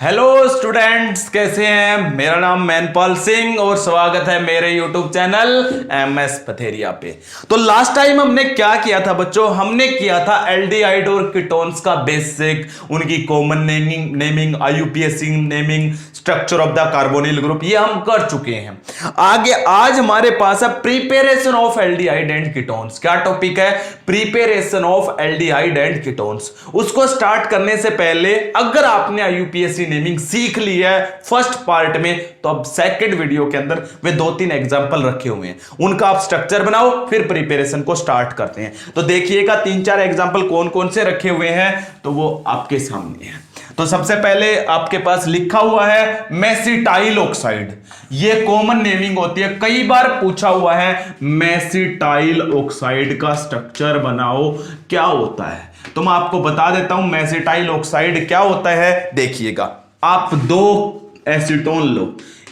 Hello students, कैसे हैं। मेरा नाम मैनपाल सिंह और स्वागत है मेरे यूट्यूब चैनल MS पथेरिया पे। तो लास्ट टाइम हमने क्या किया था बच्चों, हमने किया था एल्डिहाइड और कीटोन्स का बेसिक, उनकी common naming, IUPAC naming, structure of the carbonyl group, ये हम कर चुके हैं। आगे आज हमारे पास है preparation of aldehyde and ketones. क्या टॉपिक है? Preparation of aldehyde and ketones. उसको स्टार्ट करने से पहले अगर आपने IUPAC नेमिंग सीख ली है फर्स्ट पार्ट में, तो अब सेकंड वीडियो के अंदर वे 2-3 एग्जांपल रखे हुए हैं, उनका आप स्ट्रक्चर बनाओ, फिर प्रिपरेशन को स्टार्ट करते हैं। तो देखिएगा 3-4 एग्जांपल कौन कौन से रखे हुए हैं, तो वो आपके सामने है। तो सबसे पहले आपके पास लिखा हुआ है मेसिटाइल ऑक्साइड। ये कॉमन नेमिंग होती है, कई बार पूछा हुआ है मेसिटाइल ऑक्साइड का स्ट्रक्चर बनाओ, क्या होता है। तो मैं आपको बता देता हूं मेसिटाइल ऑक्साइड क्या होता है। देखिएगा, आप 2 एसीटोन लो,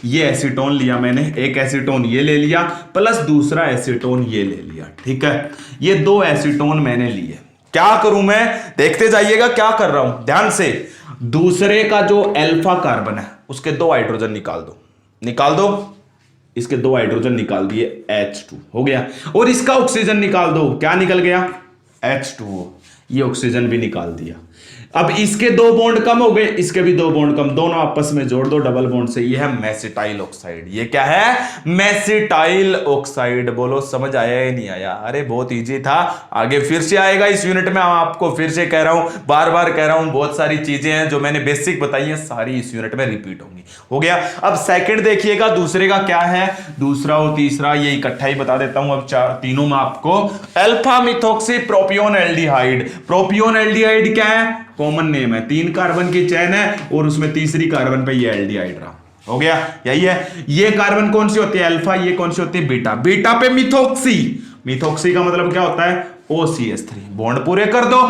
ये एसीटोन लिया मैंने, एक एसीटोन ये ले लिया प्लस दूसरा एसीटोन ये ले लिया, ठीक है। ये 2 एसीटोन मैंने लिए। क्या करूं मैं, देखते जाइएगा क्या कर रहा हूं ध्यान से। दूसरे का जो अल्फा कार्बन है उसके 2 हाइड्रोजन निकाल दो, इसके 2 हाइड्रोजन निकाल दिए, H2 हो गया। और इसका ऑक्सीजन निकाल दो, क्या निकल गया? H2O। ये ऑक्सीजन भी निकाल दिया। अब इसके 2 बॉन्ड कम हो गए, इसके भी 2 बॉन्ड कम, दोनों आपस में जोड़ दो डबल बॉन्ड से, ये है मेसिटाइल ऑक्साइड। ये क्या है? Mesityl oxide. बोलो समझ आया या नहीं आया? अरे बहुत इजी था, आगे फिर से आएगा इस यूनिट में। आपको फिर से कह रहा हूं, बार बार कह रहा हूं, बहुत सारी चीजें हैं जो मैंने बेसिक बताई हैं, सारी इस यूनिट में रिपीट होंगी। हो गया। अब सेकंड देखिएगा, दूसरे का क्या है, दूसरा और तीसरा ये इकट्ठा ही बता देता हूं। अब तीनों में आपको अल्फा मिथॉक्सी प्रोपियोन एल्डिहाइड। प्रोपियोन एल्डिहाइड क्या है? कॉमन नेम है, 3 कार्बन की चेन है और उसमें तीसरी कार्बन पे ये एल्डिहाइड रहा। हो गया, यही है। ये कार्बन कौन सी होती है? अल्फा। ये कौन सी होती है? बीटा। बीटा पे मिथॉक्सी। मिथॉक्सी का मतलब क्या होता है? OCH3। बॉन्ड पूरे कर दो,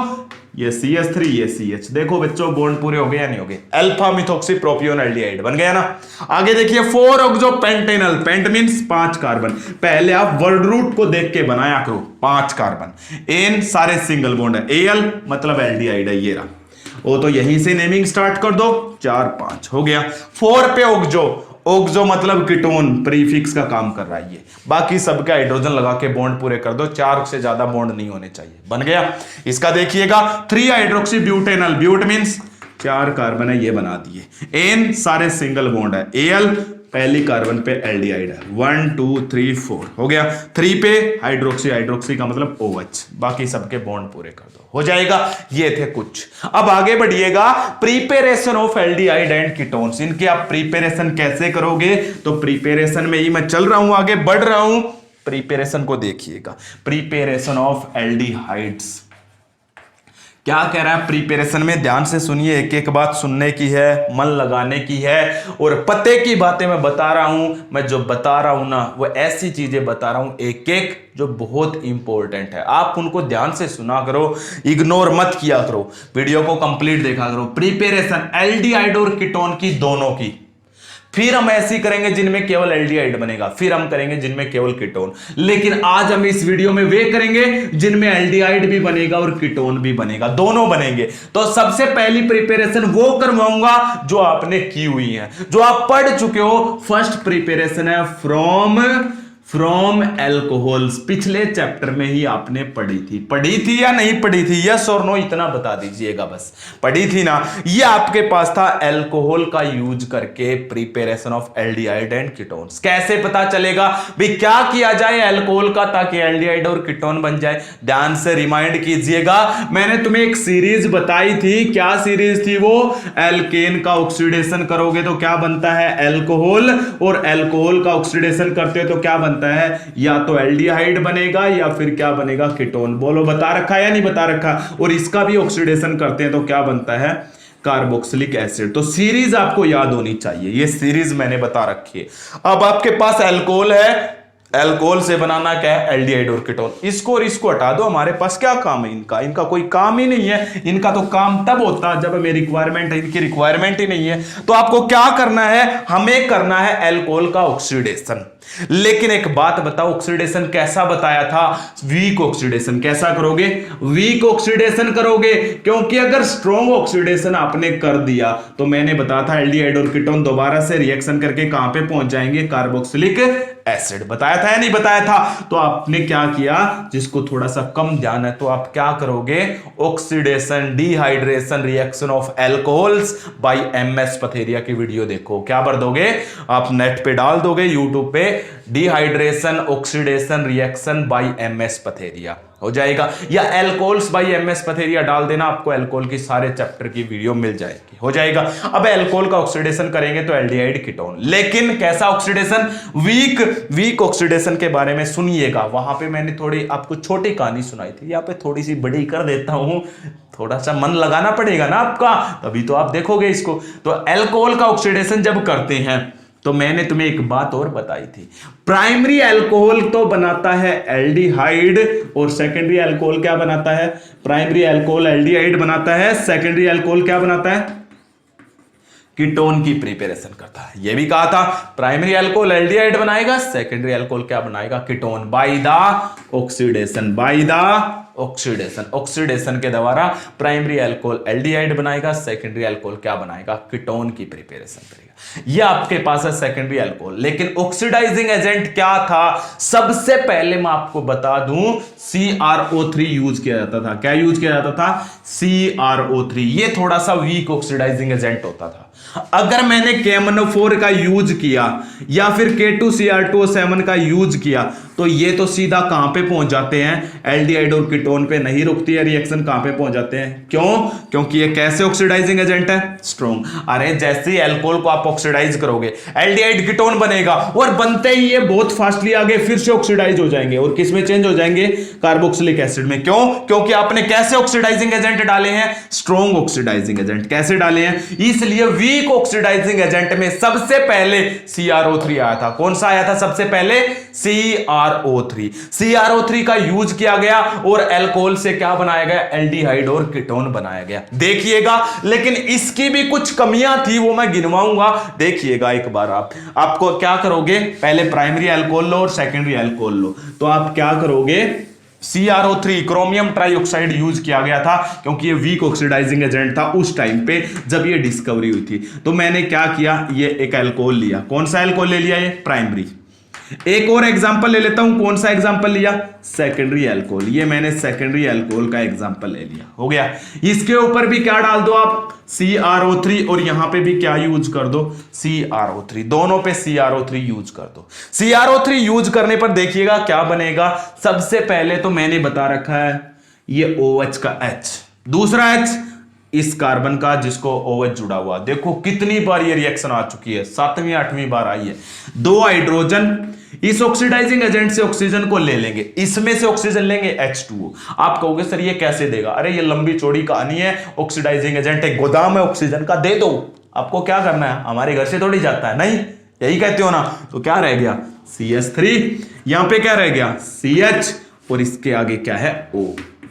ये CH3 ये CH। देखो बच्चों बॉन्ड पूरे हो गए या नहीं हो गए? अल्फा मिथॉक्सी प्रोपियोन एल्डिहाइड बन गया ना। आगे देखिए 4 oxo pentanal. Pent means 5 carbon. पहले आप वर्ड रूट को देख के बनाया करो, 5 कार्बन। एन सारे सिंगल बॉन्ड है, Al मतलब एल्डिहाइड है, ये रहा। वो तो यहीं से नेमिंग स्टार्ट कर दो, 4-5 हो गया। 4 पे ऑक्सो। ऑक्सो मतलब कीटोन, प्रीफिक्स का काम कर रहा है ये। बाकी सबके हाइड्रोजन लगा के बॉन्ड पूरे कर दो, 4 से ज्यादा बॉन्ड नहीं होने चाहिए। बन गया। इसका देखिएगा 3 hydroxy butanal. But means 4 carbon है, ये बना दिए। एन सारे सिंगल बॉन्ड है, Al पहली कार्बन पे एल्डिहाइड है, 1 2 3 4 हो गया। 3 पे हाइड्रोक्सी, हाइड्रोक्सी का मतलब OH। बाकी सबके बॉन्ड पूरे कर दो, हो जाएगा। ये थे कुछ। अब आगे बढ़िएगा, preparation of aldehyde and ketones. इनके आप प्रिपेरेशन कैसे करोगे, तो प्रिपेरेशन में ही मैं चल रहा हूं, आगे बढ़ रहा हूं। प्रिपेरेशन को देखिएगा, प्रिपेरेशन ऑफ एल्डिहाइड्स क्या कह रहा है प्रिपरेशन में। ध्यान से सुनिए, एक एक बात सुनने की है, मन लगाने की है, और पते की बातें मैं बता रहा हूं। मैं जो बता रहा हूं ना, वो ऐसी चीजें बता रहा हूं एक एक जो बहुत इंपॉर्टेंट है। आप उनको ध्यान से सुना करो, इग्नोर मत किया करो, वीडियो को कंप्लीट देखा करो। प्रिपरेशन एल्डिहाइड और कीटोन की, दोनों की। फिर हम ऐसी करेंगे जिनमें केवल एल्डिहाइड बनेगा, फिर हम करेंगे जिनमें केवल कीटोन। लेकिन आज हम इस वीडियो में वे करेंगे जिनमें एल्डिहाइड भी बनेगा और कीटोन भी बनेगा, दोनों बनेंगे। तो सबसे पहली प्रिपरेशन वो करवाऊंगा जो आपने की हुई है, जो आप पढ़ चुके हो। फर्स्ट प्रिपरेशन है फ्रॉम एल्कोहल्स। पिछले चैप्टर में ही आपने पढ़ी थी या नहीं पढ़ी थी? यस और नो इतना बता दीजिएगा बस। पढ़ी थी ना। ये आपके पास था एल्कोहल का यूज करके preparation of aldehyde and ketones. कैसे पता चलेगा भाई क्या किया जाए एल्कोहल का ताकि एल्डिहाइड और कीटोन बन जाए? ध्यान से रिमाइंड कीजिएगा, मैंने तुम्हें एक सीरीज बताई थी। क्या सीरीज थी वो? एल्केन का ऑक्सीडेशन करोगे तो क्या बनता है? एल्कोहल। और एल्कोहल का ऑक्सीडेशन करते हो तो क्या बनता है? या तो एल्डिहाइड बनेगा या फिर क्या बनेगा? कीटोन। बोलो बता रखा या नहीं बता रखा? और इसका भी ऑक्सीडेशन करते हैं तो क्या बनता है? Carboxylic acid. तो सीरीज आपको याद होनी चाहिए, ये सीरीज मैंने बता रखी है। अब आपके पास एल्कोहल है, एल्कोहल से बनाना क्या है, एल्डिहाइड और कीटोन। इसको और इसको हटा दो, हमारे पास क्या काम है इनका, इनका कोई काम ही नहीं है। इनका तो काम तब होता है जब हमें रिक्वायरमेंट है, इनकी रिक्वायरमेंट ही नहीं है। तो आपको क्या करना है, हमें करना है एल्कोहल का ऑक्सीडेशन। लेकिन एक बात बताओ, ऑक्सीडेशन कैसा बताया था, वीक ऑक्सीडेशन। कैसा करोगे, वीक ऑक्सीडेशन करोगे, क्योंकि अगर स्ट्रॉन्ग ऑक्सीडेशन आपने कर दिया तो मैंने बताया था एल्डिहाइड और कीटोन दोबारा से रिएक्शन करके कहां पे पहुंच जाएंगे, कार्बोक्सिलिक एसिड। बताया था या नहीं बताया था? तो आपने क्या किया, जिसको थोड़ा सा कम ध्यान है, तो आप क्या करोगे, oxidation dehydration reaction of alcohols by MS Patheria की वीडियो देखो। क्या भर दोगे आप, नेट पे डाल दोगे यूट्यूब पे, dehydration oxidation reaction by MS Patheria हो जाएगा, या एल्कोहल्स बाय एमएस पथेरिया डाल देना, आपको एल्कोहल की सारे चैप्टर की वीडियो मिल जाएगी, हो जाएगा। अब एल्कोहल का ऑक्सीडेशन करेंगे तो एल्डिहाइड कीटोन, लेकिन कैसा ऑक्सीडेशन, वीक ऑक्सीडेशन के बारे में सुनिएगा। वहां पे मैंने थोड़ी आपको छोटी कहानी सुनाई थी, यहाँ पे थोड़ी सी बड़ी कर देता हूं, थोड़ा सा मन लगाना पड़ेगा ना आपका, तभी तो आप देखोगे इसको। तो एल्कोहल का ऑक्सीडेशन जब करते हैं तो मैंने तुम्हें एक बात और बताई थी, प्राइमरी अल्कोहल तो बनाता है एल्डिहाइड और सेकेंडरी अल्कोहल क्या बनाता है, प्राइमरी अल्कोहल एल्डिहाइड बनाता है, सेकेंडरी अल्कोहल क्या बनाता है, कीटोन की प्रिपरेशन करता है। यह भी कहा था प्राइमरी अल्कोहल एल्डिहाइड बनाएगा, सेकेंडरी अल्कोहल क्या बनाएगा, ketone, by the oxidation, by the oxidation. Oxidation के द्वारा प्राइमरी अल्कोहल एल्डिहाइड बनाएगा, सेकेंडरी अल्कोहल क्या बनाएगा, कीटोन की प्रिपरेशन करेगा। यह आपके पास है सेकेंडरी अल्कोहल। लेकिन ऑक्सीडाइजिंग एजेंट क्या था, सबसे पहले मैं आपको बता दूं CrO3 यूज किया जाता था। क्या यूज किया जाता था, CrO3। यह थोड़ा सा वीक ऑक्सीडाइजिंग एजेंट होता था। अगर मैंने KMnO4 का यूज किया या फिर K2Cr2O7 का यूज किया तो ये तो सीधा कहां पे पहुंच जाते हैं, एल्डिहाइड और कीटोन पे नहीं रुकती है रिएक्शन, कहां पे पहुंच जाते हैं, क्यों, क्योंकि ये कैसे ऑक्सीडाइजिंग एजेंट है, स्ट्रॉन्ग। अरे जैसे ही अल्कोहल को आप ऑक्सीडाइज करोगे एल्डिहाइड कीटोन बनेगा और बनते ही ये बहुत फास्टली आगे फिर से ऑक्सीडाइज हो जाएंगे और किस में चेंज हो जाएंगे, कार्बोक्सिलिक एसिड में। क्यों, क्योंकि आपने कैसे ऑक्सीडाइजिंग एजेंट डाले हैं, स्ट्रॉन्ग ऑक्सीडाइजिंग एजेंट। कैसे डाले हैं, इसलिए वीक ऑक्सीडाइजिंग एजेंट में सबसे पहले CrO3 आया था। कौन सा आया था सबसे पहले, CrO3। CrO3 का यूज किया गया और अल्कोहल से क्या बनाया गया, एल्डिहाइड और कीटोन बनाया गया। देखिएगा, लेकिन इसकी भी कुछ कमियां थी, वो मैं गिनवाऊंगा, देखिएगा एक बार। आपको क्या करोगे, पहले प्राइमरी अल्कोहल लो और सेकेंडरी अल्कोहल लो, तो आप क्या करोगे, CrO3 क्रोमियम ट्राइऑक्साइड यूज किया गया था क्योंकि ये वीक ऑक्सीडाइजिंग एजेंट था उस टाइम पे जब ये डिस्कवरी हुई थी। तो मैंने क्या किया, ये एक अल्कोहल लिया। कौन सा अल्कोहल ले लिया, ये प्राइमरी। एक और एग्जांपल ले लेता हूं, कौन सा एग्जांपल लिया, सेकेंडरी अल्कोहल। ये मैंने सेकेंडरी अल्कोहल का एग्जांपल ले लिया, हो गया। इसके ऊपर भी क्या डाल दो आप, CrO3, और यहां पे भी क्या यूज कर दो, CrO3। दोनों पे CrO3 यूज कर दो। CrO3 यूज करने पर देखिएगा क्या बनेगा। सबसे पहले तो मैंने बता रखा है ये OH का H, दूसरा H इस कार्बन का जिसको OH जुड़ा हुआ। देखो कितनी बार ये रिएक्शन आ चुकी है, 7वीं 8वीं बार आई है। 2 हाइड्रोजन इस ऑक्सीडाइजिंग एजेंट से ऑक्सीजन को ले लेंगे, इसमें से ऑक्सीजन लेंगे H2O। आप कहोगे सर ये कैसे देगा, अरे ये लंबी चौड़ी कहानी है। ऑक्सीडाइजिंग एजेंट एक गोदाम है ऑक्सीजन का, दे दो। आपको क्या करना है, हमारे घर से थोड़ी जाता है, नहीं, यही कहते हो ना। तो क्या रह गया, CH3, यहां पे क्या रह गया, CH, और इसके आगे क्या है, O।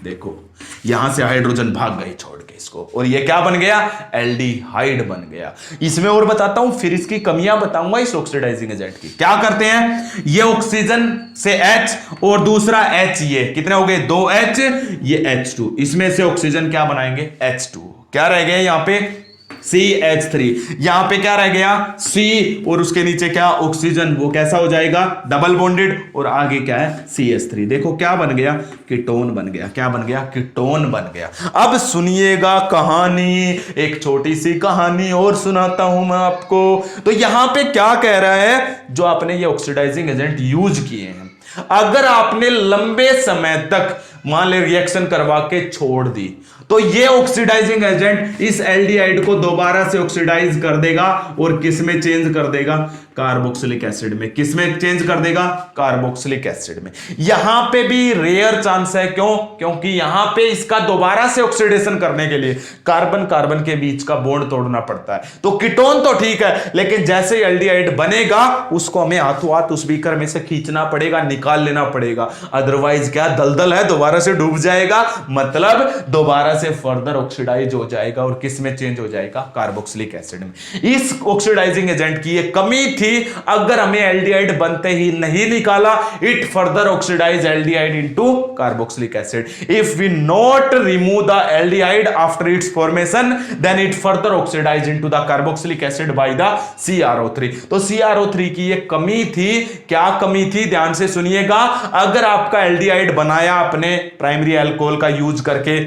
देखो यहां से हाइड्रोजन भाग गए छोड़ के इसको, और ये क्या बन गया, एल्डिहाइड बन गया। इसमें और बताता हूं, फिर इसकी कमियां बताऊंगा इस ऑक्सीडाइजिंग एजेंट की। क्या करते हैं, ये ऑक्सीजन से H और दूसरा H, ये कितने हो गए, 2H, ये H2, इसमें से ऑक्सीजन क्या बनाएंगे, H2। क्या रह गया यहां पे, CH3। यहां पे क्या रह गया, C, और उसके नीचे क्या, ऑक्सीजन, वो कैसा हो जाएगा, डबल बॉन्डेड, और आगे क्या है, CH3। देखो क्या बन गया, कीटोन बन गया। क्या बन गया, कीटोन बन गया। अब सुनिएगा कहानी, एक छोटी सी कहानी और सुनाता हूं मैं आपको। तो यहां पे क्या कह रहा है, जो आपने ये ऑक्सीडाइजिंग एजेंट यूज किए हैं, अगर आपने लंबे समय तक मान ले रिएक्शन करवा के छोड़ दी, तो ये ऑक्सीडाइजिंग एजेंट इस एल्डिहाइड को दोबारा से ऑक्सीडाइज कर देगा और किस में चेंज कर देगा, कार्बोक्सिलिक एसिड में। किस में चेंज कर देगा, कार्बोक्सिलिक एसिड में। यहां पे भी रेयर चांस है, क्यों, क्योंकि यहां पे इसका दोबारा से ऑक्सीडेशन करने के लिए कार्बन कार्बन के बीच का बॉन्ड तोड़ना पड़ता है। तो कीटोन तो ठीक है, लेकिन जैसे ही एल्डिहाइड बनेगा उसको हमें हाथों हाथ उस बीकर में से खींचना पड़ेगा, निकाल लेना पड़ेगा, अदरवाइज क्या दलदल है, दोबारा से डूब जाएगा, मतलब दोबारा से फर्दर ऑक्सीडाइज हो जाएगा और किस में चेंज हो जाएगा, कार्बोक्सिलिक एसिड में। इस ऑक्सीडाइजिंग एजेंट की ये कमी थी, अगर हमें एल्डिहाइड बनते ही नहीं निकाला, it further oxidise aldehyde into carboxylic acid. If we not remove the aldehyde after its formation, then it further oxidise into the carboxylic acid by the CrO3। तो CrO3 की ये कमी थी। क्या कमी थी, ध्यान से सुनिएगा। अगर आपका एल्डिहाइड बनाया अपने प्राइमरी अल्कोहल का यूज करके,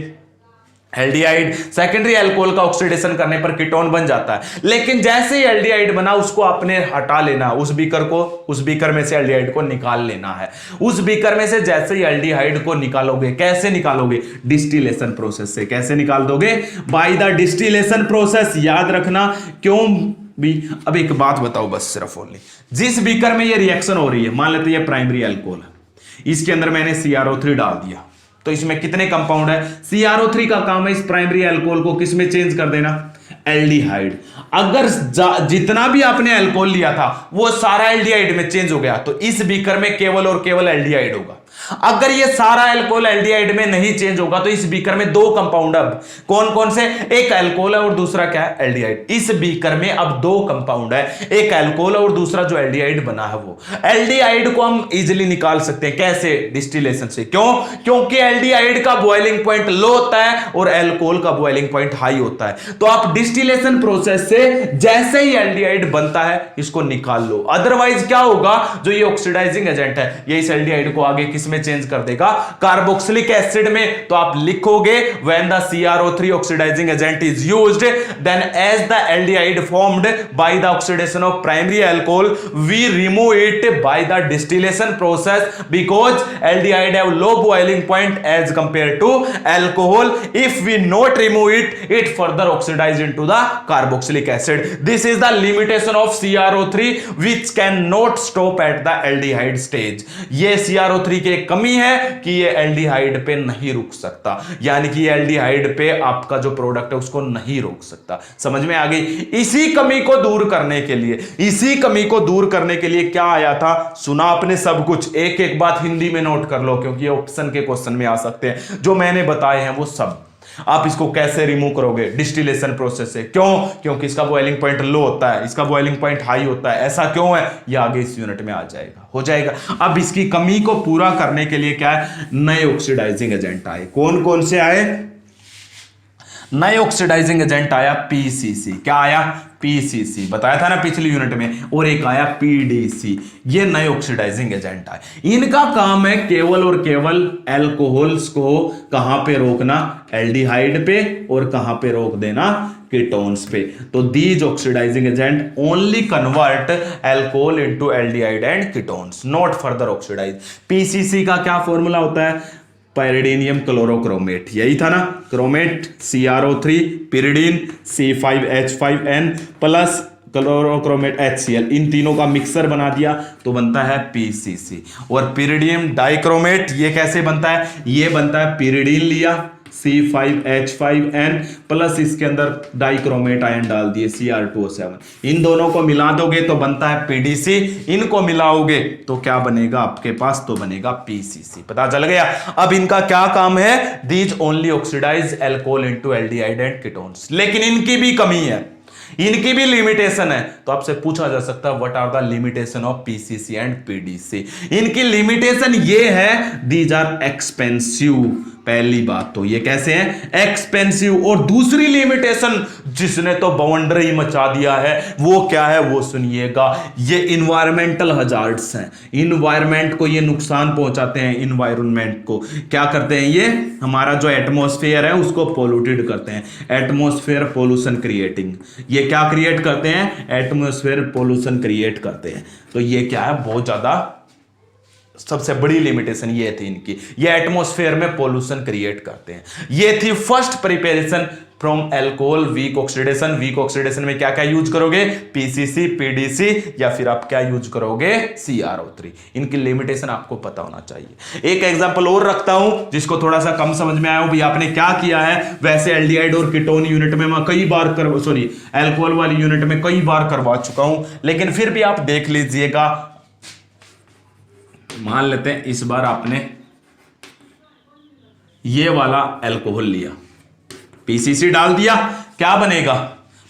एल्डिहाइड सेकेंडरी अल्कोहल का ऑक्सीडेशन करने पर कीटोन बन जाता है, लेकिन जैसे ही एल्डिहाइड बना उसको आपने हटा लेना, उस बीकर को, उस बीकर में से एल्डिहाइड को निकाल लेना है। उस बीकर में से जैसे ही एल्डिहाइड को निकालोगे, कैसे निकालोगे, डिस्टिलेशन प्रोसेस से। कैसे निकाल दोगे, बाय द डिस्टिलेशन प्रोसेस। याद रखना, क्यों भी। अब एक बात बताओ बस, सिर्फ ओनली, जिस बीकर में ये रिएक्शन हो रही है, मान लेते हैं ये प्राइमरी अल्कोहल है, इसके अंदर मैंने CrO3 डाल दिया, तो इसमें कितने कंपाउंड है, CrO3 का काम है इस प्राइमरी अल्कोहल को किस में चेंज कर देना, एल्डिहाइड। अगर जितना भी आपने अल्कोहल लिया था वो सारा एल्डिहाइड में चेंज हो गया, तो इस बीकर में केवल और केवल एल्डिहाइड होगा। अगर ये सारा अल्कोहल एल्डिहाइड में नहीं चेंज होगा, तो इस बीकर में दो कंपाउंड, अब कौन कौन से, एक अल्कोहल है और दूसरा क्या है, एल्डिहाइड। इस बीकर में अब दो कंपाउंड है, एक अल्कोहल और दूसरा जो एल्डिहाइड बना है वो। एल्डिहाइड को हम इजीली निकाल सकते हैं, कैसे, डिस्टिलेशन से। क्यों, क्योंकि एल्डिहाइड का बॉइलिंग पॉइंट लो होता है और अल्कोहल का बॉइलिंग पॉइंट हाई होता है। तो आप डिस्टिलेशन प्रोसेस से जैसे ही एल्डिहाइड बनता है इसको निकाल लो, अदरवाइज क्या होगा, जो ये ऑक्सीडाइजिंग एजेंट है ये इस एल्डिहाइड को आगे किस में चेंज कर देगा, कार्बोक्सिलिक एसिड में। तो आप लिखोगे, when the CrO3 oxidizing agent is used, then as the aldehyde formed by the oxidation of primary alcohol, we remove it by the distillation process, because aldehyde have low boiling point as compared to alcohol. If we not remove it, it further oxidize into the carboxylic acid. This is the limitation of CrO3, which cannot stop at the aldehyde stage. ये CrO3 के कमी है कि ये aldehyde पे नहीं रुक सकता, यानी कि एल्डिहाइड पे आपका जो प्रोडक्ट है उसको नहीं रोक सकता। समझ में आ गई। इसी कमी को दूर करने के लिए, इसी कमी को दूर करने के लिए क्या आया था, सुना आपने सब कुछ। एक एक बात हिंदी में नोट कर लो, क्योंकि ये ऑप्शन के क्वेश्चन में आ सकते हैं। जो मैंने बताए हैं वो सब आप इसको कैसे रिमूव करोगे, डिस्टिलेशन प्रोसेस से। क्यों, क्योंकि इसका बॉइलिंग पॉइंट लो होता है, इसका बॉइलिंग पॉइंट हाई होता है। ऐसा क्यों है, ये आगे इस यूनिट में आ जाएगा, हो जाएगा। अब इसकी कमी को पूरा करने के लिए क्या है, नए ऑक्सीडाइजिंग एजेंट आए। कौन कौन से आए, नए ऑक्सीडाइजिंग एजेंट आया PCC। क्या आया, PCC, बताया था ना पिछली यूनिट में। और एक आया PDC। ये नए ऑक्सीडाइजिंग एजेंट आए। इनका काम है केवल और केवल अल्कोहल्स को कहां पे रोकना, एल्डिहाइड पे, और कहां पे रोक देना, कीटोन्स पे। तो these oxidising agent only convert alcohol into aldehyde and ketones, not further oxidise. PCC का क्या फॉर्मूला होता है, पायरिडीनियम क्लोरोक्रोमेट, यही था ना, chromate CrO3, pyridine C5H5N plus chlorochromate HCl, इन तीनों का मिक्सर बना दिया तो बनता है PCC। और पिरिडियम डाइक्रोमेट ये कैसे बनता है, ये बनता है पिरिडीन लिया C5H5N प्लस इसके अंदर डाइक्रोमेट आयन डाल दिए Cr2O7, इन दोनों को मिला दोगे तो बनता है PDC। इनको मिलाओगे तो क्या बनेगा आपके पास, तो बनेगा PCC। पता चल गया। अब इनका क्या काम है, these only oxidise alcohol into aldehyde and ketones. लेकिन इनकी भी कमी है, इनकी भी लिमिटेशन है। तो आपसे पूछा जा सकता है what are the limitation of PCC and PDC। इनकी लिमिटेशन ये है, दीज आर एक्सपेंसिव। पहली बात तो ये कैसे हैं, एक्सपेंसिव। और दूसरी लिमिटेशन जिसने तो बाउंड्री मचा दिया है वो क्या है, वो सुनिएगा, ये इन्वायरमेंटल हजार्ड्स हैं। इन्वायरमेंट को ये नुकसान पहुंचाते हैं, इन्वायरमेंट को क्या करते हैं, ये हमारा जो एटमॉस्फेयर है उसको पोल्यूटेड करते हैं। एटमॉस्फेयर पोल्यूशन क्रिएटिंग, ये क्या क्रिएट करते हैं, एटमॉस्फेयर पोल्यूशन क्रिएट करते हैं। तो ये क्या है, बहुत ज्यादा सबसे बड़ी लिमिटेशन ये थी इनकी, ये एटमॉस्फेयर में पोल्यूशन क्रिएट करते हैं। ये थी first preparation from alcohol weak oxidation. Weak oxidation में क्या क्या यूज करोगे, पीसीसी, पीडीसी, या फिर आप क्या यूज करोगे, CrO3। इनकी लिमिटेशन आपको पता होना चाहिए। एक एग्जांपल और रखता हूं जिसको थोड़ा सा कम समझ में आया हो, भाई आपने क्या किया है। वैसे एल्डिहाइड और कीटोन यूनिट में मैं कई बार अल्कोहल वाली यूनिट में कई बार करवा चुका हूं, लेकिन फिर भी आप देख लीजिएगा। मान लेते हैं इस बार आपने ये वाला अल्कोहल लिया, पीसीसी डाल दिया, क्या बनेगा,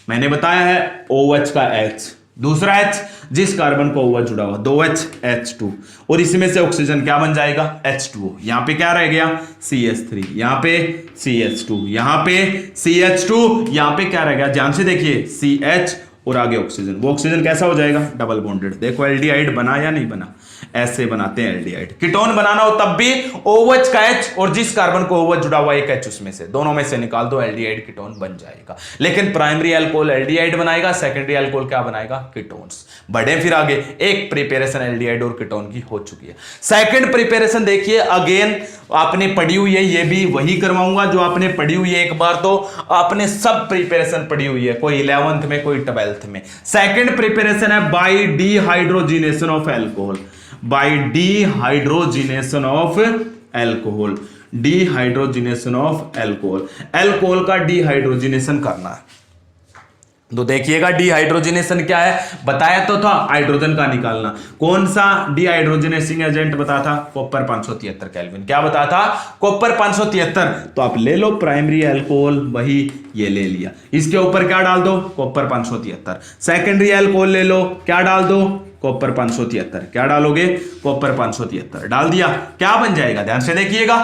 मैंने बताया है OH का H, दूसरा H जिस कार्बन को OH जुड़ा हुआ, 2H H2, और इसमें से ऑक्सीजन क्या बन जाएगा, H2O। यहां पे क्या रह गया, CH3, यहां पे CH2, यहां पे CH2, यहां पे क्या रह गया, ध्यान से देखिए, CH और आगे ऑक्सीजन। वो ऑक्सीजन कैसा हो जाएगा, डबल बॉन्डेड। देखो एल्डिहाइड बना या नहीं बना, ऐसे बनाते हैं एल्डिहाइड। कीटोन बनाना हो तब भी OH का H और जिस कार्बन को OH जुड़ा हुआ एक H उसमें से, दोनों में से निकाल दो, एल्डिहाइड कीटोन बन जाएगा। लेकिन प्राइमरी अल्कोहल एल्डिहाइड बनाएगा, सेकेंडरी अल्कोहल क्या बनाएगा, कीटोन्स। बढ़े फिर आगे, एक प्रिपरेशन एल्डिहाइड और कीटोन की हो चुकी है। सेकंड प्रिपरेशन देखिए, अगेन आपने पढ़ी हुई है, ये भी वही करवाऊंगा जो आपने पढ़ी हुई है। एक बार तो आपने सब प्रिपरेशन पढ़ी हुई है, कोई 11th में कोई 12th में। सेकंड प्रिपरेशन है by dehydrogenation of alcohol, by dehydrogenation of alcohol, dehydrogenation of alcohol. Alcohol का डिहाइड्रोजिनेशन करना है। तो देखिएगा डिहाइड्रोजिनेशन क्या है, बताया तो था, हाइड्रोजन का निकालना। कौन सा डिहाइड्रोजिनेसिंग एजेंट बता था, कॉपर 573 केल्विन। क्या बता था, कॉपर 573। तो आप ले लो प्राइमरी अल्कोहल, वही ये ले लिया, इसके ऊपर क्या डाल दो, कॉपर 573। सेकेंडरी अल्कोहल ले लो, क्या डाल दो, कॉपर 573। क्या डालोगे, कॉपर 573 डाल दिया, क्या बन जाएगा, ध्यान से देखिएगा,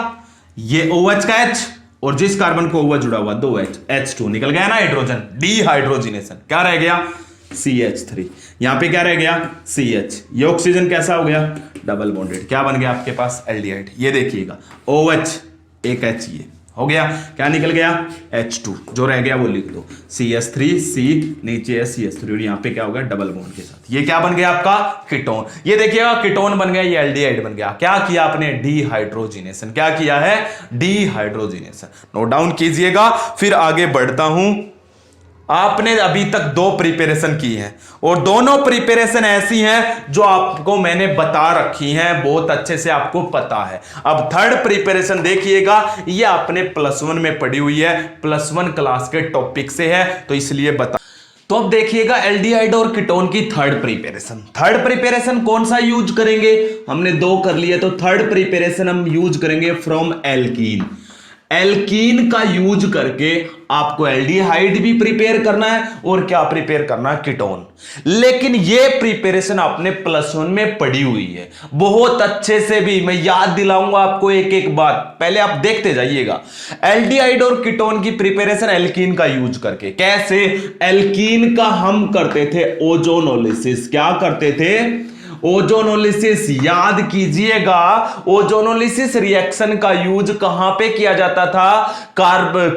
ये OH का H और जिस कार्बन को OH जुड़ा हुआ 2H, H2 निकल गया ना हाइड्रोजन, डिहाइड्रोजिनेशन। क्या रह गया, CH3, यहां पे क्या रह गया, CH। ये ऑक्सीजन कैसा हो गया, डबल बॉन्डेड। क्या बन गया आपके पास, एल्डिहाइड। ये देखिएगा OH एक H, ये हो गया, क्या निकल गया, H2। जो रह गया वो लिख दो, CH3, C नीचे है CH3, और यहां पे क्या हो गया, डबल बॉन्ड के साथ। ये क्या बन गया आपका, कीटोन। ये देखिएगा कीटोन बन गया, ये एल्डिहाइड बन गया। क्या किया आपने, डिहाइड्रोजिनेशन। क्या किया है, डिहाइड्रोजिनेशन। नोट डाउन कीजिएगा, फिर आगे बढ़ता हूं। आपने अभी तक 2 प्रिपरेशन की है, और दोनों प्रिपरेशन ऐसी हैं जो आपको मैंने बता रखी हैं, बहुत अच्छे से आपको पता है। अब थर्ड प्रिपरेशन देखिएगा, ये आपने +1 में पढ़ी हुई है, +1 क्लास के टॉपिक से है, तो इसलिए बता। तो अब देखिएगा एल्डिहाइड और कीटोन की थर्ड प्रिपरेशन। थर्ड प्रिपरेशन कौन सा यूज करेंगे, हमने 2 कर लिए, तो थर्ड प्रिपरेशन हम यूज करेंगे फ्रॉम एल्कीन। एल्कीन का यूज करके आपको एल्डिहाइड भी प्रिपेयर करना है, और क्या प्रिपेयर करना है, कीटोन। लेकिन ये प्रिपरेशन आपने +1 में पढ़ी हुई है बहुत अच्छे से भी, मैं याद दिलाऊंगा आपको एक एक बात, पहले आप देखते जाइएगा। एल्डिहाइड और कीटोन की प्रिपरेशन एल्कीन का यूज करके। कैसे, एल्कीन का हम करते थे ओजोनोलिसिस। क्या करते थे, ओजोनोलिसिस। याद कीजिएगा, ओजोनोलिसिस रिएक्शन का यूज कहां पे किया जाता था,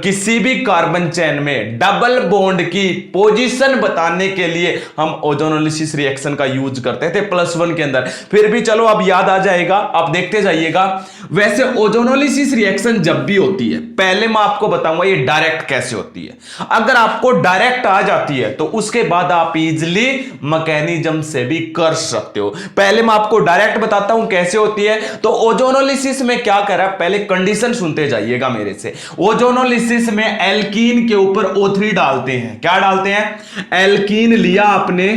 किसी भी कार्बन चेन में डबल बॉन्ड की पोजीशन बताने के लिए हम ओजोनोलिसिस रिएक्शन का यूज करते थे +1 के अंदर। फिर भी चलो अब याद आ जाएगा, आप देखते जाइएगा। वैसे ओजोनोलिसिस रिएक्शन जब भी होती है, पहले मैं आपको बताऊंगा ये डायरेक्ट कैसे होती है। अगर आपको डायरेक्ट आ जाती है तो उसके बाद आप इजिली मैकेनिज्म से भी कर सकते हो। पहले मैं आपको डायरेक्ट बताता हूं कैसे होती है। तो ओजोनोलिसिस में क्या करा, पहले कंडीशन सुनते जाइएगा मेरे से। ओजोनोलिसिस में एल्कीन के ऊपर O3 डालते हैं। क्या डालते हैं, एल्कीन लिया आपने,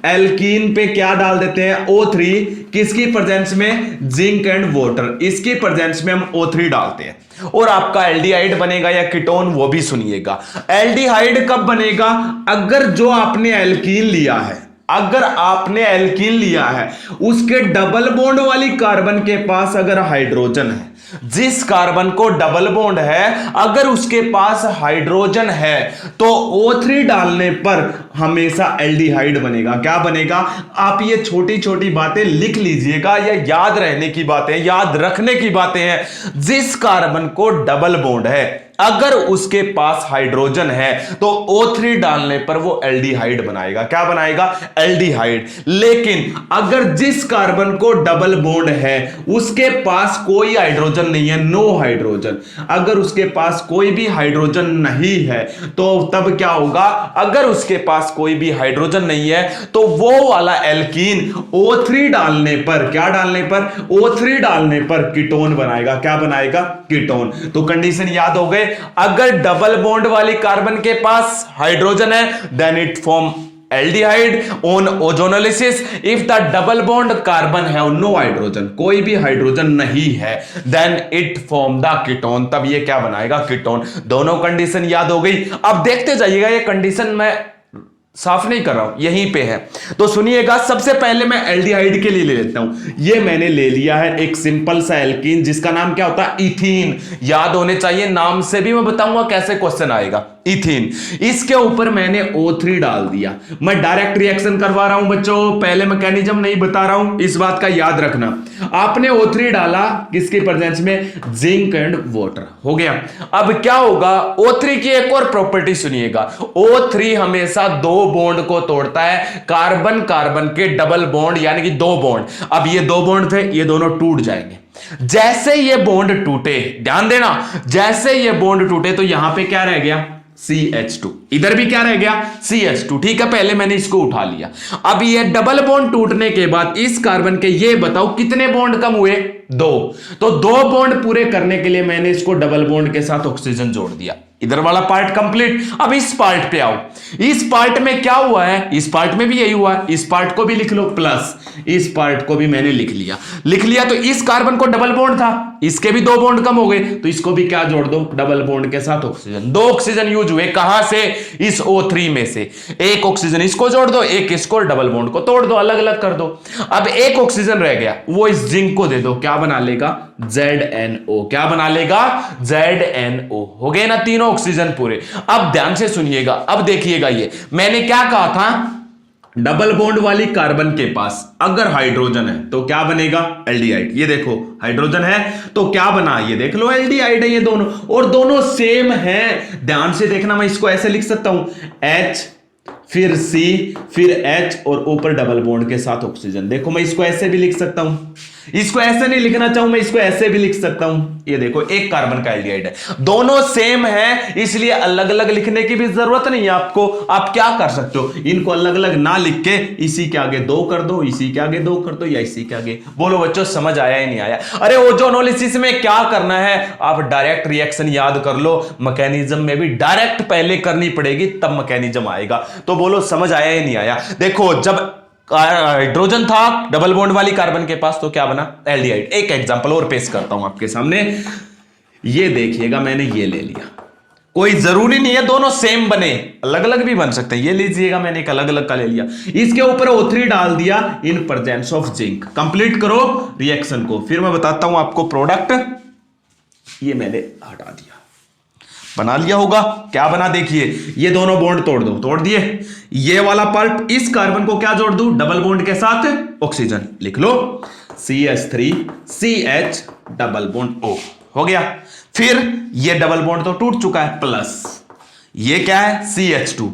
एल्कीन पे क्या डाल देते हैं, O3। किसकी प्रेजेंस में, जिंक एंड वाटर, इसकी प्रेजेंस में हम O3 डालते हैं, और आपका एल्डिहाइड बनेगा या कीटोन, वो भी सुनिएगा। एल्डिहाइड कब बनेगा, अगर जो आपने एल्कीन लिया है, अगर आपने एल्कीन लिया है, उसके डबल बॉन्ड वाली कार्बन के पास अगर हाइड्रोजन है, जिस कार्बन को डबल बॉन्ड है अगर उसके पास हाइड्रोजन है, तो O3 डालने पर हमेशा एल्डिहाइड बनेगा। क्या बनेगा, आप ये छोटी छोटी बातें लिख लीजिएगा, या याद रहने की बातें, याद रखने की बातें हैं। जिस कार्बन को डबल बॉन्ड है अगर उसके पास हाइड्रोजन है तो O3 डालने पर वो एल्डिहाइड बनाएगा। क्या बनाएगा? एल्डिहाइड। लेकिन अगर जिस कार्बन को डबल बॉन्ड है उसके पास कोई हाइड्रोजन नहीं है, नो हाइड्रोजन, अगर उसके पास कोई भी हाइड्रोजन नहीं है तो तब क्या होगा? अगर उसके पास कोई भी हाइड्रोजन नहीं है तो वो वाला एल्कीन O3 डालने पर, क्या डालने पर? O3 डालने पर कीटोन बनाएगा। क्या बनाएगा? कीटोन। तो कंडीशन याद हो गए, अगर डबल बॉन्ड वाली कार्बन के पास हाइड्रोजन है then it form aldehyde on ozonolysis. If the double bond carbon है नो हाइड्रोजन, कोई भी हाइड्रोजन नहीं है, then it form the ketone, तब ये क्या बनाएगा? कीटोन। दोनों कंडीशन याद हो गई। अब देखते जाइएगा, ये कंडीशन मैं साफ नहीं कर रहा हूं, यहीं पे है, तो सुनिएगा। सबसे पहले मैं एल्डिहाइड के लिए ले लेता हूं। ये मैंने ले लिया है एक सिंपल सा एल्कीन जिसका नाम क्या होता है? इथीन। याद होने चाहिए, नाम से भी मैं बताऊंगा कैसे क्वेश्चन आएगा। इथीन, इसके ऊपर मैंने O3 डाल दिया। मैं डायरेक्ट रिएक्शन करवा रहा हूं बच्चों, पहले मैकेनिज्म नहीं बता रहा हूं, इस बात का याद रखना। आपने O3 डाला किसकी प्रेजेंस में? Zinc and water. हो गया। अब क्या होगा? O3 की एक और प्रॉपर्टी सुनिएगा। O3 हमेशा दो बॉन्ड को तोड़ता है, कार्बन कार्बन के डबल बॉन्ड, यानी कि दो बॉन्ड। अब ये दो बॉन्ड थे, ये दोनों टूट जाएंगे। जैसे ये बॉन्ड टूटे, ध्यान देना, जैसे ये बॉन्ड टूटे तो यहां पे क्या रह गया? CH2। इधर भी क्या रह गया? CH2। ठीक है, पहले मैंने इसको उठा लिया। अब ये डबल बॉन्ड टूटने के बाद इस कार्बन के ये बताओ कितने बॉन्ड कम हुए? दो। तो दो बॉन्ड पूरे करने के लिए मैंने इसको डबल बॉन्ड के साथ ऑक्सीजन जोड़ दिया। इधर वाला पार्ट कंप्लीट। अब इस पार्ट पे आओ। इस पार्ट में क्या हुआ है? इस पार्ट में भी यही हुआ है। इस पार्ट को भी लिख लो, प्लस इस पार्ट को भी मैंने लिख लिया। तो इस कार्बन को डबल बॉन्ड था, इसके भी दो बॉन्ड कम हो गए, तो इसको भी क्या जोड़ दो? डबल बॉन्ड के साथ ऑक्सीजन। दो ऑक्सीजन यूज हुए, कहां से? इस O3 में से। एक ऑक्सीजन इसको जोड़ दो, एक इसको, डबल बॉन्ड को तोड़ दो, अलग अलग कर दो। अब एक ऑक्सीजन रह गया, वो इस जिंक को दे दो, क्या बना लेगा? ZNO। क्या बना लेगा? ZNO। हो गए ना तीनों ऑक्सीजन पूरे। अब ध्यान से सुनिएगा, अब देखिएगा, ये मैंने क्या कहा था? डबल बॉन्ड वाली कार्बन के पास अगर हाइड्रोजन है तो क्या बनेगा? एल्डिहाइड। ये देखो हाइड्रोजन है तो क्या बना? ये देख लो, एल्डिहाइड है ये दोनों, और दोनों सेम हैं। ध्यान से देखना, मैं इसको ऐसे लिख सकता हूं, H फिर C फिर H और ऊपर डबल बॉन्ड के साथ ऑक्सीजन। देखो मैं इसको ऐसे भी लिख सकता हूं, इसको ऐसे नहीं लिखना चाहूं मैं, इसको ऐसे भी लिख सकता हूं। ये देखो एक कार्बन का एल्डिहाइड है, दोनों सेम है, इसलिए अलग अलग लिखने की भी जरूरत नहीं है आपको। आप क्या कर सकते हो? इनको अलग अलग ना लिख के इसी के आगे दो कर दो, इसी के आगे दो कर दो, या इसी के आगे। बोलो बच्चों, समझ आया या नहीं आया? अरे ओजोनोलिसिस में क्या करना है? आप डायरेक्ट रिएक्शन याद कर लो, मैकेनिज्म में भी डायरेक्ट पहले करनी पड़ेगी तब मैकेनिज्म आएगा। तो बोलो समझ आया या नहीं आया? देखो जब हाइड्रोजन था डबल बॉन्ड वाली कार्बन के पास तो क्या बना? एल्डिहाइड। एक एग्जांपल और पेश करता हूं आपके सामने, ये देखिएगा, मैंने ये ले लिया। कोई जरूरी नहीं है दोनों सेम बने, अलग अलग भी बन सकते हैं। ये लीजिएगा, मैंने एक अलग अलग का ले लिया, इसके ऊपर O3 डाल दिया इन प्रेजेंस ऑफ जिंक। कंप्लीट करो रिएक्शन को, फिर मैं बताता हूं आपको प्रोडक्ट। ये मैंने हटा दिया, बना लिया होगा। क्या बना? देखिए, ये दोनों बॉन्ड तोड़ दो, तोड़ दिए। ये वाला पार्ट, इस कार्बन को क्या जोड़ दूं? डबल बॉन्ड के साथ ऑक्सीजन। लिख लो CH3 CH double bond O। हो गया। फिर ये डबल बॉन्ड तो टूट चुका है, प्लस ये क्या है? CH2।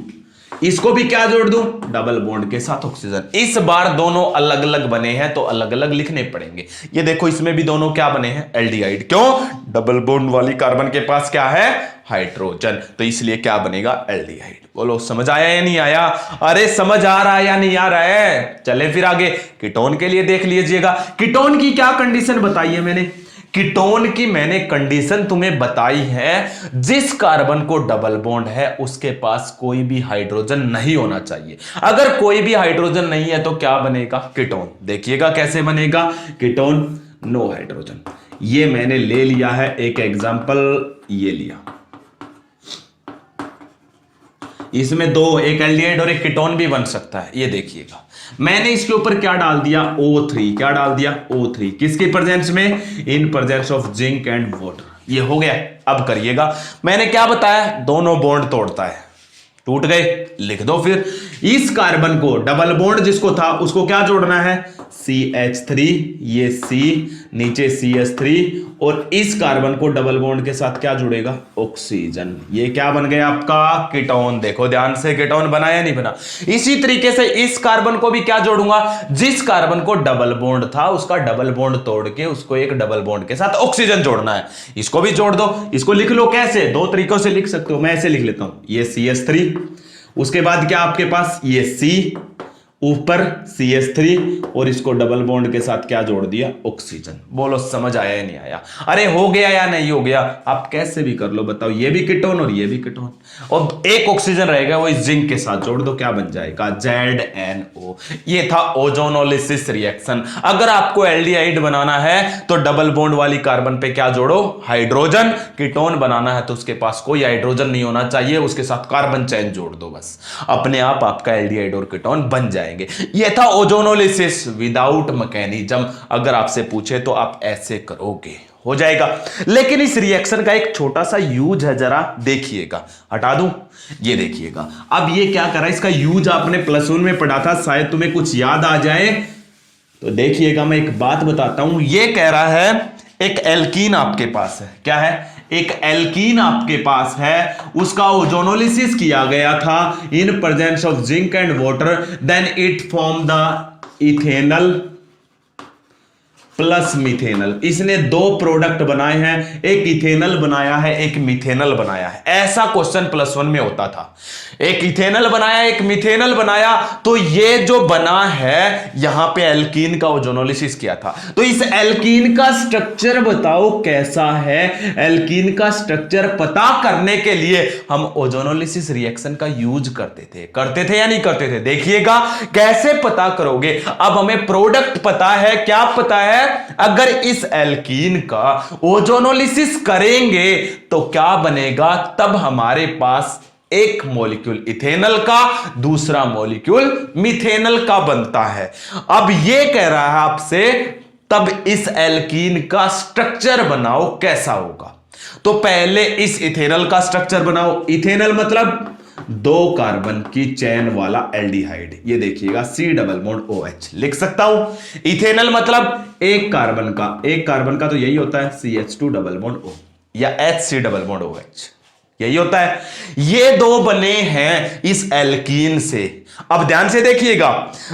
इसको भी क्या जोड़ दूं? डबल बॉन्ड के साथ ऑक्सीजन। इस बार दोनों अलग अलग बने हैं तो अलग अलग लिखने पड़ेंगे। ये देखो, इसमें भी दोनों क्या बने हैं? एल्डिहाइड। क्यों? डबल बॉन्ड वाली कार्बन के पास क्या है? हाइड्रोजन, तो इसलिए क्या बनेगा? एल्डिहाइड। बोलो समझ आया या नहीं आया? अरे समझ आ रहा है या नहीं आ रहा है? चले फिर आगे, कीटोन के लिए देख लीजिएगा। कीटोन की क्या कंडीशन बताई है मैंने? कीटोन की मैंने कंडीशन तुम्हें बताई है, जिस कार्बन को डबल बॉन्ड है उसके पास कोई भी हाइड्रोजन नहीं होना चाहिए। अगर कोई भी हाइड्रोजन नहीं है तो क्या बनेगा? कीटोन। देखिएगा कैसे बनेगा कीटोन? No hydrogen. ये मैंने ले लिया है एक एग्जांपल, ये लिया, इसमें दो, एक एल्डिहाइड और एक कीटोन भी बन सकता है। ये देखिएगा, मैंने इसके ऊपर क्या डाल दिया? O3। क्या डाल दिया? O3। किसकी प्रेजेंस में? इन presence of zinc and water. ये हो गया। अब करिएगा, मैंने क्या बताया? दोनों बॉन्ड तोड़ता है, टूट गए, लिख दो। फिर इस कार्बन को, डबल बॉन्ड जिसको था उसको क्या जोड़ना है? CH3, ये C, नीचे CH3 और इस कार्बन को डबल बॉन्ड के साथ क्या जुड़ेगा, ऑक्सीजन। ये क्या बन गया आपका, कीटोन। देखो ध्यान से, कीटोन बना या नहीं बना। इसी तरीके से इस कार्बन को भी क्या जोड़ूंगा, जिस कार्बन को डबल बॉन्ड था उसका डबल बॉन्ड तोड़ के उसको एक डबल बॉन्ड के साथ ऑक्सीजन जोड़ना है। इसको भी जोड़ दो। इसको लिख लो कैसे, दो तरीकों से लिख सकते हो। मैं ऐसे लिख लेता हूं, ये CH3, उसके बाद क्या आपके पास ये C, ऊपर CH3 और इसको डबल बॉन्ड के साथ क्या जोड़ दिया, ऑक्सीजन। बोलो समझ आया या नहीं आया। अरे हो गया या नहीं हो गया, आप कैसे भी कर लो, बताओ। ये भी कीटोन और ये भी कीटोन, और एक ऑक्सीजन रहेगा वो इस जिंक के साथ जोड़ दो, क्या बन जाएगा, ZNO। ये था ओजोनोलिसिस रिएक्शन। अगर आपको एल्डिहाइड बनाना है तो डबल बॉन्ड वाली कार्बन पे क्या जोड़ो, हाइड्रोजन। कीटोन बनाना है तो उसके पास कोई हाइड्रोजन नहीं होना चाहिए, उसके साथ कार्बन चेन जोड़ दो, बस अपने आप आपका एल्डिहाइड और कीटोन बन जाएंगे। यह था ओजोनोलिसिस विदाउट मैकेनिज्म। अगर आपसे पूछे तो आप ऐसे करोगे, हो जाएगा। लेकिन इस रिएक्शन का एक छोटा सा यूज है, जरा देखिएगा। हटा दूं, ये देखिएगा। अब ये क्या कर रहा है, इसका यूज आपने +1 में पढ़ा था, शायद तुम्हें कुछ याद आ जाए तो देखिएगा। मैं एक बात बताता हूं, ये कह रहा है एक एल्कीन आपके पास है, क्या है, एक एल्कीन आपके पास है, उसका ओजोनोलिसिस किया गया था in presence of zinc and water, then it form the ethanal plus methanal. इसने दो प्रोडक्ट बनाए हैं, एक इथेनल बनाया है, एक मिथेनल बनाया है। ऐसा क्वेश्चन +1 में होता था, एक इथेनल बनाया, एक मिथेनल बनाया। तो ये जो बना है, यहां पे एल्कीन का ओजोनोलिसिस किया था। तो इस एल्कीन का स्ट्रक्चर बताओ कैसा है। एल्कीन का स्ट्रक्चर पता करने के लिए हम ओजोनोलिसिस रिएक्शन का यूज करते थे या नहीं करते थे। देखिएगा कैसे पता करोगे। अब हमें प्रोडक्ट पता है, क्या पता है, अगर इस एल्कीन का ओजोनोलिसिस करेंगे तो क्या बनेगा, तब हमारे पास एक मॉलिक्यूल इथेनल का, दूसरा मॉलिक्यूल मिथेनल का बनता है। अब यह कह रहा है आपसे, तब इस एल्कीन का स्ट्रक्चर बनाओ कैसा होगा। तो पहले इस इथेनल का स्ट्रक्चर बनाओ। इथेनल मतलब दो कार्बन की चेन वाला एल्डिहाइड। ये देखिएगा C डबल बॉन्ड OH लिख सकता हूं। इथेनल मतलब एक कार्बन का तो यही होता है CH2 डबल बॉन्ड O या HC डबल बॉन्ड OH, यही होता है। ये दो बने हैं इस एल्कीन से। अब ध्यान से देखिएगा,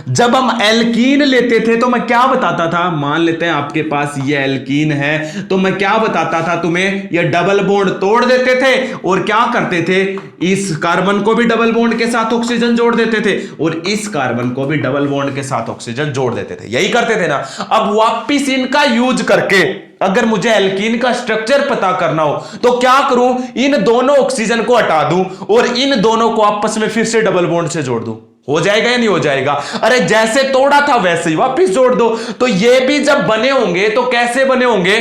जब हम एल्कीन लेते थे तो मैं क्या बताता था, मान लेते हैं आपके पास ये एल्कीन है, तो मैं क्या बताता था तुम्हें, ये डबल बॉन्ड तोड़ देते थे और क्या करते थे, इस कार्बन को भी डबल बॉन्ड के साथ ऑक्सीजन जोड़ देते थे और इस कार्बन को भी डबल बॉन्ड के साथ ऑक्सीजन जोड़ देते थे, यही करते थे ना। अब वापिस इनका यूज करके अगर मुझे एल्कीन का स्ट्रक्चर पता करना हो तो क्या करूं, इन दोनों ऑक्सीजन को हटा दूं और इन दोनों को आपस में फिर से डबल बॉन्ड से जोड़ दूं। हो जाएगा या नहीं हो जाएगा। अरे जैसे तोड़ा था वैसे ही वापस जोड़ दो। तो ये भी जब बने होंगे तो कैसे बने होंगे,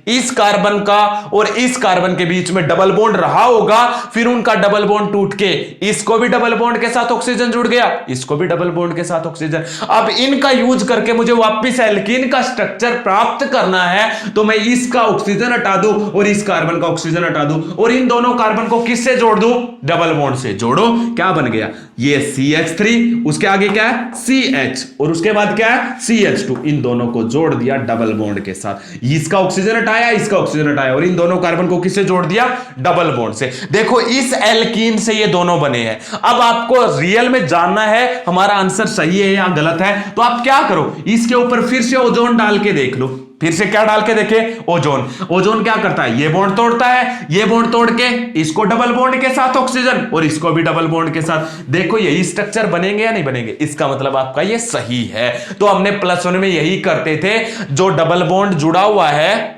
इस कार्बन का और इस कार्बन के बीच में डबल बॉन्ड रहा होगा, फिर उनका डबल बॉन्ड टूट के इसको भी डबल बॉन्ड के साथ ऑक्सीजन जुड़ गया, इसको भी डबल बॉन्ड के साथ ऑक्सीजन। अब इनका यूज करके मुझे वापस एल्कीन का स्ट्रक्चर प्राप्त करना है, तो मैं इसका ऑक्सीजन हटा दूं और इस कार्बन का ऑक्सीजन हटा दूं और इन दोनों कार्बन को किससे जोड़ दूं, डबल बॉन्ड से। जोड़ो, क्या बन गया, ये CH3, उसके आगे क्या है CH और उसके बाद क्या है CH2। इन दोनों को जोड़ दिया डबल बॉन्ड के साथ, इसका ऑक्सीजन हटाया, इसका ऑक्सीजन हटाया और इन दोनों कार्बन को किससे जोड़ दिया, डबल बॉन्ड से। देखो इस एल्कीन से ये दोनों बने हैं। अब आपको रियल में जानना है हमारा आंसर सही है या गलत है, तो आप क्या करो, इसके ऊपर फिर से ओजोन डाल के देख लो। फिर से क्या डाल के देखे, ओजोन। ओजोन क्या करता है, ये बॉन्ड तोड़ता है, ये बॉन्ड तोड़ के इसको डबल बॉन्ड के साथ ऑक्सीजन और इसको भी डबल बॉन्ड के साथ। देखो यही स्ट्रक्चर बनेंगे या नहीं बनेंगे, इसका मतलब आपका ये सही है। तो हमने +1 में यही करते थे, जो डबल बॉन्ड जुड़ा हुआ है,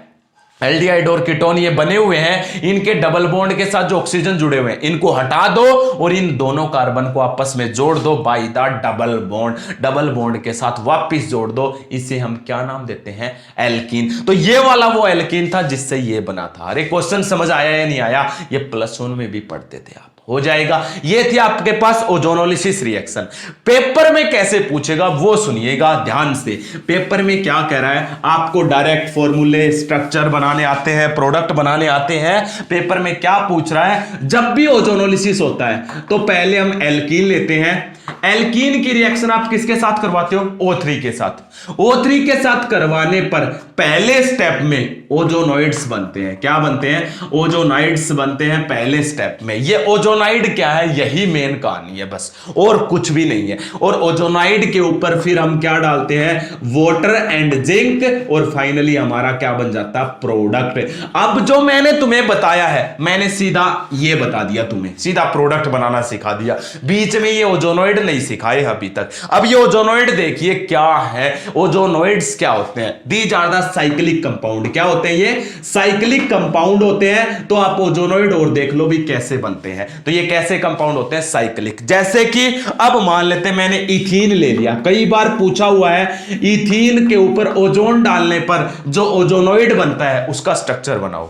एल्डिहाइड और कीटोन ये बने हुए हैं, इनके डबल बॉन्ड के साथ जो ऑक्सीजन जुड़े हुए हैं इनको हटा दो और इन दोनों कार्बन को आपस में जोड़ दो by the double bond. Double bond के साथ वापस जोड़ दो, इसे हम क्या नाम देते हैं, एल्कीन। तो ये वाला वो एल्कीन था जिससे ये बना था। अरे क्वेश्चन समझ आया या नहीं आया, ये +1 में भी पढ़ते थे आप। हो जाएगा। ये थी आपके पास ओजोनोलिसिस रिएक्शन। पेपर में कैसे पूछेगा वो सुनिएगा ध्यान से। पेपर में क्या कह रहा है, आपको डायरेक्ट फॉर्मूले स्ट्रक्चर बनाने आते हैं, प्रोडक्ट बनाने आते हैं। पेपर में क्या पूछ रहा है, जब भी ओजोनोलिसिस होता है तो पहले हम एल्कीन लेते हैं। एल्कीन की रिएक्शन आप किसके साथ करवाते हो, O3 के साथ। O3 के साथ करवाने पर पहले स्टेप में ओजोनॉइड्स बनते हैं। क्या बनते हैं, ओजोनाइड्स बनते हैं पहले स्टेप में। ये ओजोनाइड क्या है, यही मेन कहानी है बस, और कुछ भी नहीं है। और ओजोनाइड के ऊपर फिर हम क्या डालते हैं, वाटर एंड जिंक, और फाइनली हमारा क्या बन जाता है, प्रोडक्ट। अब जो मैंने तुम्हें बताया है, मैंने सीधा ये बता दिया तुम्हें, सीधा प्रोडक्ट बनाना सिखा दिया। बीच में ये ओजोनॉइड नहीं सिखाए अभी तक। अब ये ओजोनॉइड देखिए क्या है, ओजोनॉइड्स क्या होते हैं, these are the cyclic compound. क्या होते हैं, ये साइक्लिक कंपाउंड होते हैं। तो आप ओजोनॉइड और देख लो भी कैसे बनते हैं। तो ये कैसे कंपाउंड होते हैं, साइक्लिक। जैसे कि अब मान लेते हैं मैंने इथीन ले लिया, कई बार पूछा हुआ है, इथीन के ऊपर ओजोन डालने पर जो ओजोनॉइड बनता है उसका स्ट्रक्चर बनाओ।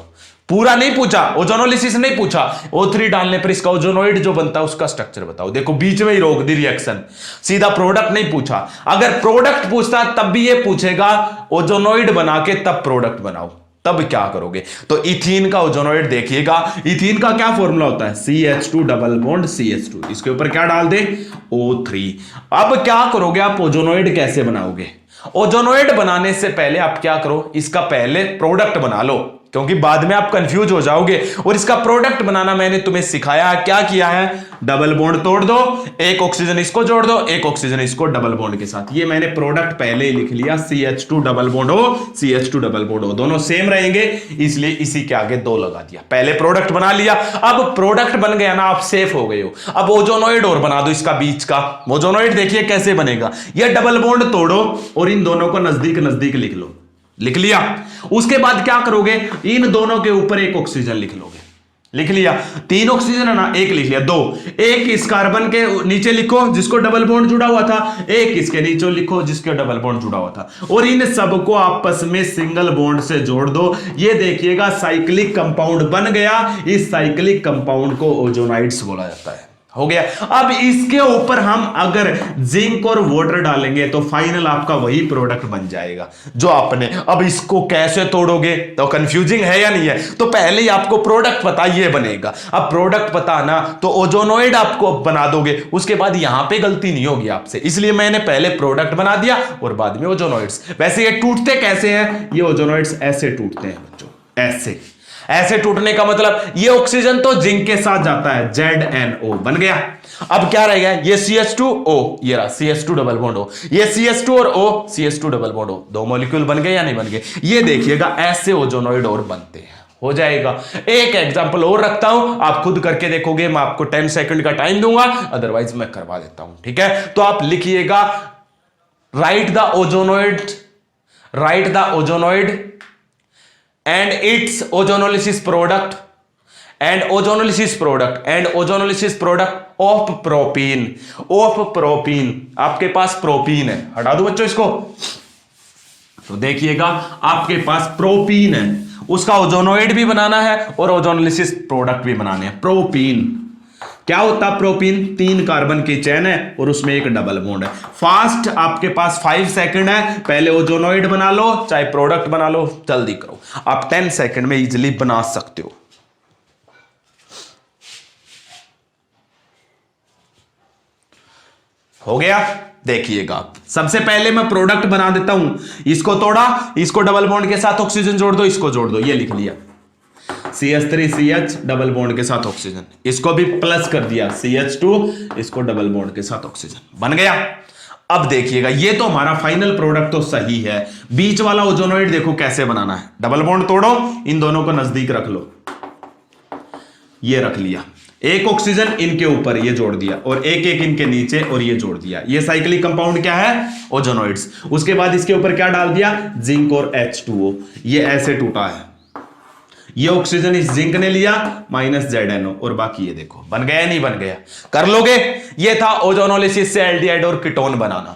पूरा नहीं पूछा, ओजोनोलिसिस नहीं पूछा, O3 डालने पर इसका ओजोनॉइड जो बनता है उसका स्ट्रक्चर बताओ। देखो बीच में ही रोक दी रिएक्शन, सीधा प्रोडक्ट नहीं पूछा। अगर प्रोडक्ट पूछता तब भी ये पूछेगा ओजोनॉइड बना के तब प्रोडक्ट बनाओ, तब क्या करोगे। तो इथीन का ओजोनॉइड देखिएगा, इथीन का क्या फॉर्मूला होता है, CH2 डबल बॉन्ड CH2, इसके ऊपर क्या डाल दे, O3। अब क्या करोगे आप, ओजोनॉइड कैसे बनाओगे। ओजोनॉइड बनाने से पहले आप क्या करो, इसका पहले प्रोडक्ट बना लो, क्योंकि बाद में आप कंफ्यूज हो जाओगे। और इसका प्रोडक्ट बनाना मैंने तुम्हें सिखाया, क्या किया है, डबल बॉन्ड तोड़ दो, एक ऑक्सीजन इसको जोड़ दो, एक ऑक्सीजन इसको डबल बॉन्ड के साथ। ये मैंने प्रोडक्ट पहले ही लिख लिया, CH2 डबल बॉन्ड हो, CH2 डबल बॉन्ड हो, दोनों सेम रहेंगे, इसलिए इसी के आगे 2 लगा दिया। पहले प्रोडक्ट बना लिया, अब प्रोडक्ट बन गया ना, आप सेफ हो गए हो। अब ओजोनॉइड और बना दो इसका बीच का। ओजोनॉइड देखिए कैसे बनेगा, ये डबल बॉन्ड तोड़ो और इन दोनों को नजदीक नजदीक लिख लो, लिख लिया। उसके बाद क्या करोगे, इन दोनों के ऊपर एक ऑक्सीजन लिख लोगे, लिख लिया। 3 ऑक्सीजन है ना, एक लिख लिया, 2। एक इस कार्बन के नीचे लिखो जिसको डबल बॉन्ड जुड़ा हुआ था, एक इसके नीचे लिखो जिसके डबल बॉन्ड जुड़ा हुआ था, और इन सबको आपस में सिंगल बॉन्ड से जोड़ दो। ये देखिएगा साइक्लिक कंपाउंड बन गया। इस साइक्लिक कंपाउंड को ओजोनाइड्स बोला जाता है। हो गया। अब इसके ऊपर हम अगर जिंक और वाटर डालेंगे तो फाइनल आपका वही प्रोडक्ट बन जाएगा जो आपने। अब इसको कैसे तोड़ोगे, तो कंफ्यूजिंग है या नहीं है, तो पहले ही आपको प्रोडक्ट पता ये बनेगा। अब प्रोडक्ट पता ना तो ओजोनॉइड आपको बना दोगे, उसके बाद यहां पे गलती नहीं होगी आपसे, इसलिए मैंने पहले प्रोडक्ट बना दिया और बाद में ओजोनॉइड्स। वैसे ये टूटते कैसे हैं, ये ओजोनॉइड्स ऐसे टूटते हैं बच्चों, ऐसे। ऐसे टूटने का मतलब ये ऑक्सीजन तो जिंक के साथ जाता है, ZNO बन गया। अब क्या रहेगा, ये CH2O, ये रहा CH2 डबल बॉन्ड O, ये CH2 और O, CH2 double bond O, 2 molecule बन गए या नहीं बन गए। ये देखिएगा ऐसे ओजोनॉइड और बनते हैं। हो जाएगा। एक एग्जांपल और रखता हूं, आप खुद करके देखोगे, मैं आपको 10 सेकंड का टाइम दूंगा, अदरवाइज मैं करवा देता हूं, ठीक है। तो आप लिखिएगा, write the ozonide and its ozonolysis product and ozonolysis product of propene। आपके पास प्रोपीन है, हटा दो बच्चों इसको। तो देखिएगा आपके पास प्रोपीन है, उसका ओजोनॉइड भी बनाना है और ओजोनोलिसिस प्रोडक्ट भी बनाने हैं। प्रोपीन क्या होता है, प्रोपीन 3 कार्बन की चेन है और उसमें एक डबल बॉन्ड है। फास्ट आपके पास 5 सेकंड है, पहले ओजोनॉइड बना लो चाहे प्रोडक्ट बना लो, जल्दी करो। आप 10 सेकंड में इजीली बना सकते हो। हो गया, देखिएगा। सबसे पहले मैं प्रोडक्ट बना देता हूं, इसको तोड़ा, इसको डबल बॉन्ड के साथ ऑक्सीजन जोड़ दो, इसको जोड़ दो, ये लिख लिया CH3CH डबल बॉन्ड के साथ ऑक्सीजन, इसको भी प्लस कर दिया CH2, इसको डबल बॉन्ड के साथ ऑक्सीजन, बन गया। अब देखिएगा ये तो हमारा फाइनल प्रोडक्ट तो सही है। बीच वाला ओजोनॉइड देखो कैसे बनाना है, डबल बॉन्ड तोड़ो, इन दोनों को नजदीक रख लो, ये रख लिया, एक ऑक्सीजन इनके ऊपर ये जोड़ दिया और एक एक इनके नीचे और ये जोड़ दिया। ये साइक्लिक कंपाउंड क्या है, ओजोनॉइड्स। उसके बाद इसके ऊपर क्या डाल दिया, जिंक और H2O, ये ऐसे टूटा है। ये ऑक्सीजन इस जिंक ने लिया -ZNO और बाकी ये देखो बन गया नहीं बन गया, कर लोगे। ये था ओजोनोलिसिस से एल्डिहाइड और कीटोन बनाना।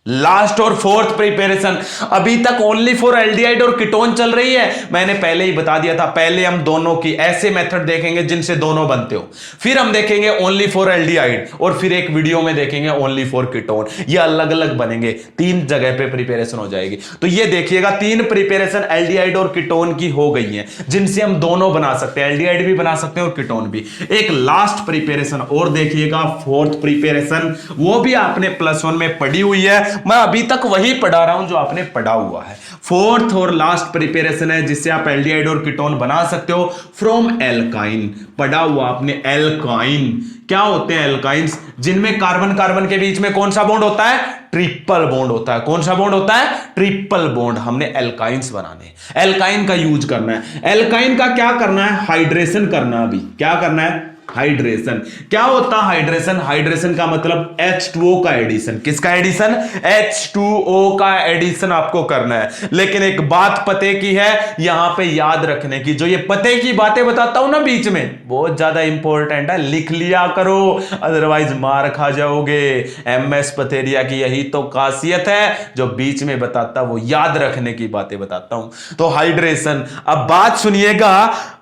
लास्ट और फोर्थ प्रिपरेशन। अभी तक ओनली फॉर एल्डिहाइड और कीटोन चल रही है। मैंने पहले ही बता दिया था, पहले हम दोनों की ऐसे मेथड देखेंगे जिनसे दोनों बनते हो, फिर हम देखेंगे ओनली फॉर एल्डिहाइड, और फिर एक वीडियो में देखेंगे ओनली फॉर कीटोन। ये अलग अलग बनेंगे, 3 जगह पे प्रिपरेशन हो जाएगी। तो ये देखिएगा 3 प्रिपरेशन एल्डिहाइड और कीटोन की हो गई है, जिनसे हम दोनों बना सकते हैं, एल्डिहाइड भी बना सकते हैं और कीटोन भी। एक लास्ट प्रिपरेशन और देखिएगा, फोर्थ प्रिपरेशन, वो भी आपने +1 में पढ़ी हुई है। मैं अभी तक वही पढ़ा रहा हूं जो आपने पढ़ा हुआ है। फोर्थ और लास्ट प्रिपरेशन है जिससे आप एल्डिहाइड और कीटोन बना सकते हो फ्रॉम एल्काइन। पढ़ा हुआ आपने एल्काइन। क्या होते हैं एल्काइंस? जिनमें कार्बन कार्बन के बीच में कौन सा बॉन्ड होता है? ट्रिपल बॉन्ड होता है। कौन सा बॉन्ड होता है? Triple bond. हमने एल्काइंस बनाने, एल्काइन का यूज करना है। एल्काइन का क्या करना है? हाइड्रेशन करना। अभी क्या करना है? हाइड्रेशन। क्या होता है हाइड्रेशन? हाइड्रेशन का मतलब H2O का एडिशन। किसका एडिशन? H2O का एडिशन आपको करना है। लेकिन एक बात पते की है यहां पे याद रखने की, जो ये पते की बातें बताता हूं ना बीच में, बहुत ज्यादा इंपॉर्टेंट है, लिख लिया करो, अदरवाइज मार खा जाओगे। MS पथेरिया की यही तो खासियत है, जो बीच में बताता वो याद रखने की बातें बताता हूं। तो हाइड्रेशन। अब बात सुनिएगा,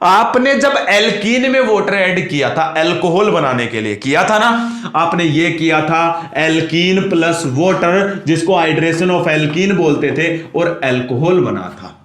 आपने जब एल्कीन में वाटर ऐड किया था अल्कोहल बनाने के लिए, किया था ना, आपने ये किया था एल्कीन प्लस वाटर, जिसको हाइड्रेशन ऑफ एल्कीन बोलते थे, और अल्कोहल बना था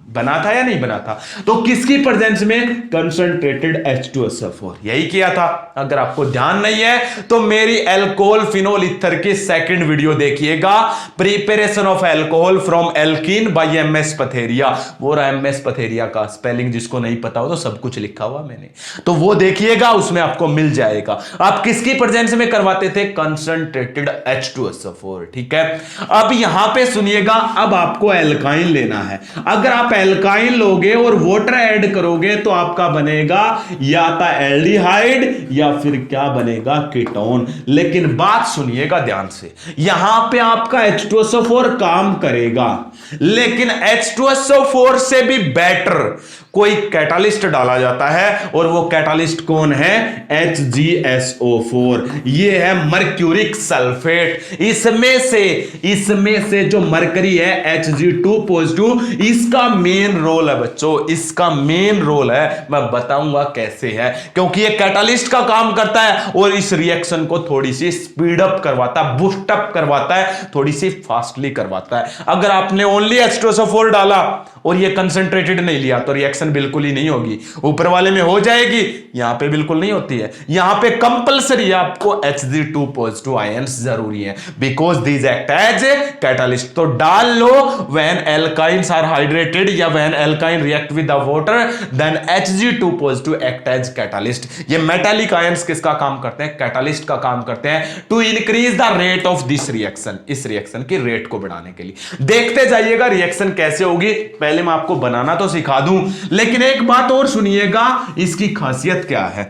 या नहीं बना था? तो किसकी प्रेजेंस में? कंसंट्रेटेड H2SO4, यही किया था। अगर आपको ध्यान नहीं है तो मेरी अल्कोहल फिनोल ईथर की सेकंड वीडियो देखिएगा, preparation of alcohol from alkene by MS Patheria. वो रहा MS पथेरिया का स्पेलिंग, जिसको नहीं पता हो तो सब कुछ लिखा हुआ मैंने, तो वो देखिएगा, उसमें आपको मिल जाएगा। आप किसकी प्रेजेंस में करवाते थे? Concentrated H2SO4। ठीक है, अब यहां पे सुनिएगा, अब आपको एल्काइन लेना है। अगर आप एल्काइन लोगे और वाटर ऐड करोगे तो आपका बनेगा या तो एल्डिहाइड या फिर क्या बनेगा? कीटोन। लेकिन बात सुनिएगा ध्यान से, यहां पे आपका H2SO4 काम करेगा, लेकिन H2SO4 से भी बेटर कोई कैटालिस्ट डाला जाता है, और वो कैटालिस्ट कौन है? HgSO4। ये है मर्क्यूरिक सल्फेट। इसमें से जो मरकरी है Hg2 पॉजिटिव, इसका मेन रोल है बच्चों, इसका मेन रोल है। मैं बताऊंगा कैसे है, क्योंकि ये कैटालिस्ट का काम करता है और इस रिएक्शन को थोड़ी सी स्पीड अप करवाता है, बूस्ट अप करवाता है, थोड़ी सी फास्टली करवाता है। अगर आपने ओनली H2SO4 डाला और ये कंसंट्रेटेड नहीं लिया तो रिएक्शन बिल्कुल ही नहीं होगी। ऊपर वाले में हो जाएगी, यहां पे बिल्कुल नहीं होती है। यहां पे कंपलसरी आपको Hg2 पॉजिटिव आयंस जरूरी है, because these act as catalyst. तो डाल लो व्हेन एल्काइंस आर हाइड्रेटेड या when alkyne react with the water, then Hg2 positive act as catalyst. ये मेटालिक आयंस किसका काम करते हैं? कैटालिस्ट का काम करते हैं, to increase the rate of this reaction, इस रिएक्शन की रेट को बढ़ाने के लिए। देखते जाइएगा रिएक्शन कैसे होगी। पहले मैं आपको बनाना तो सिखा दूं, लेकिन एक बात और सुनिएगा, इसकी खासियत क्या है?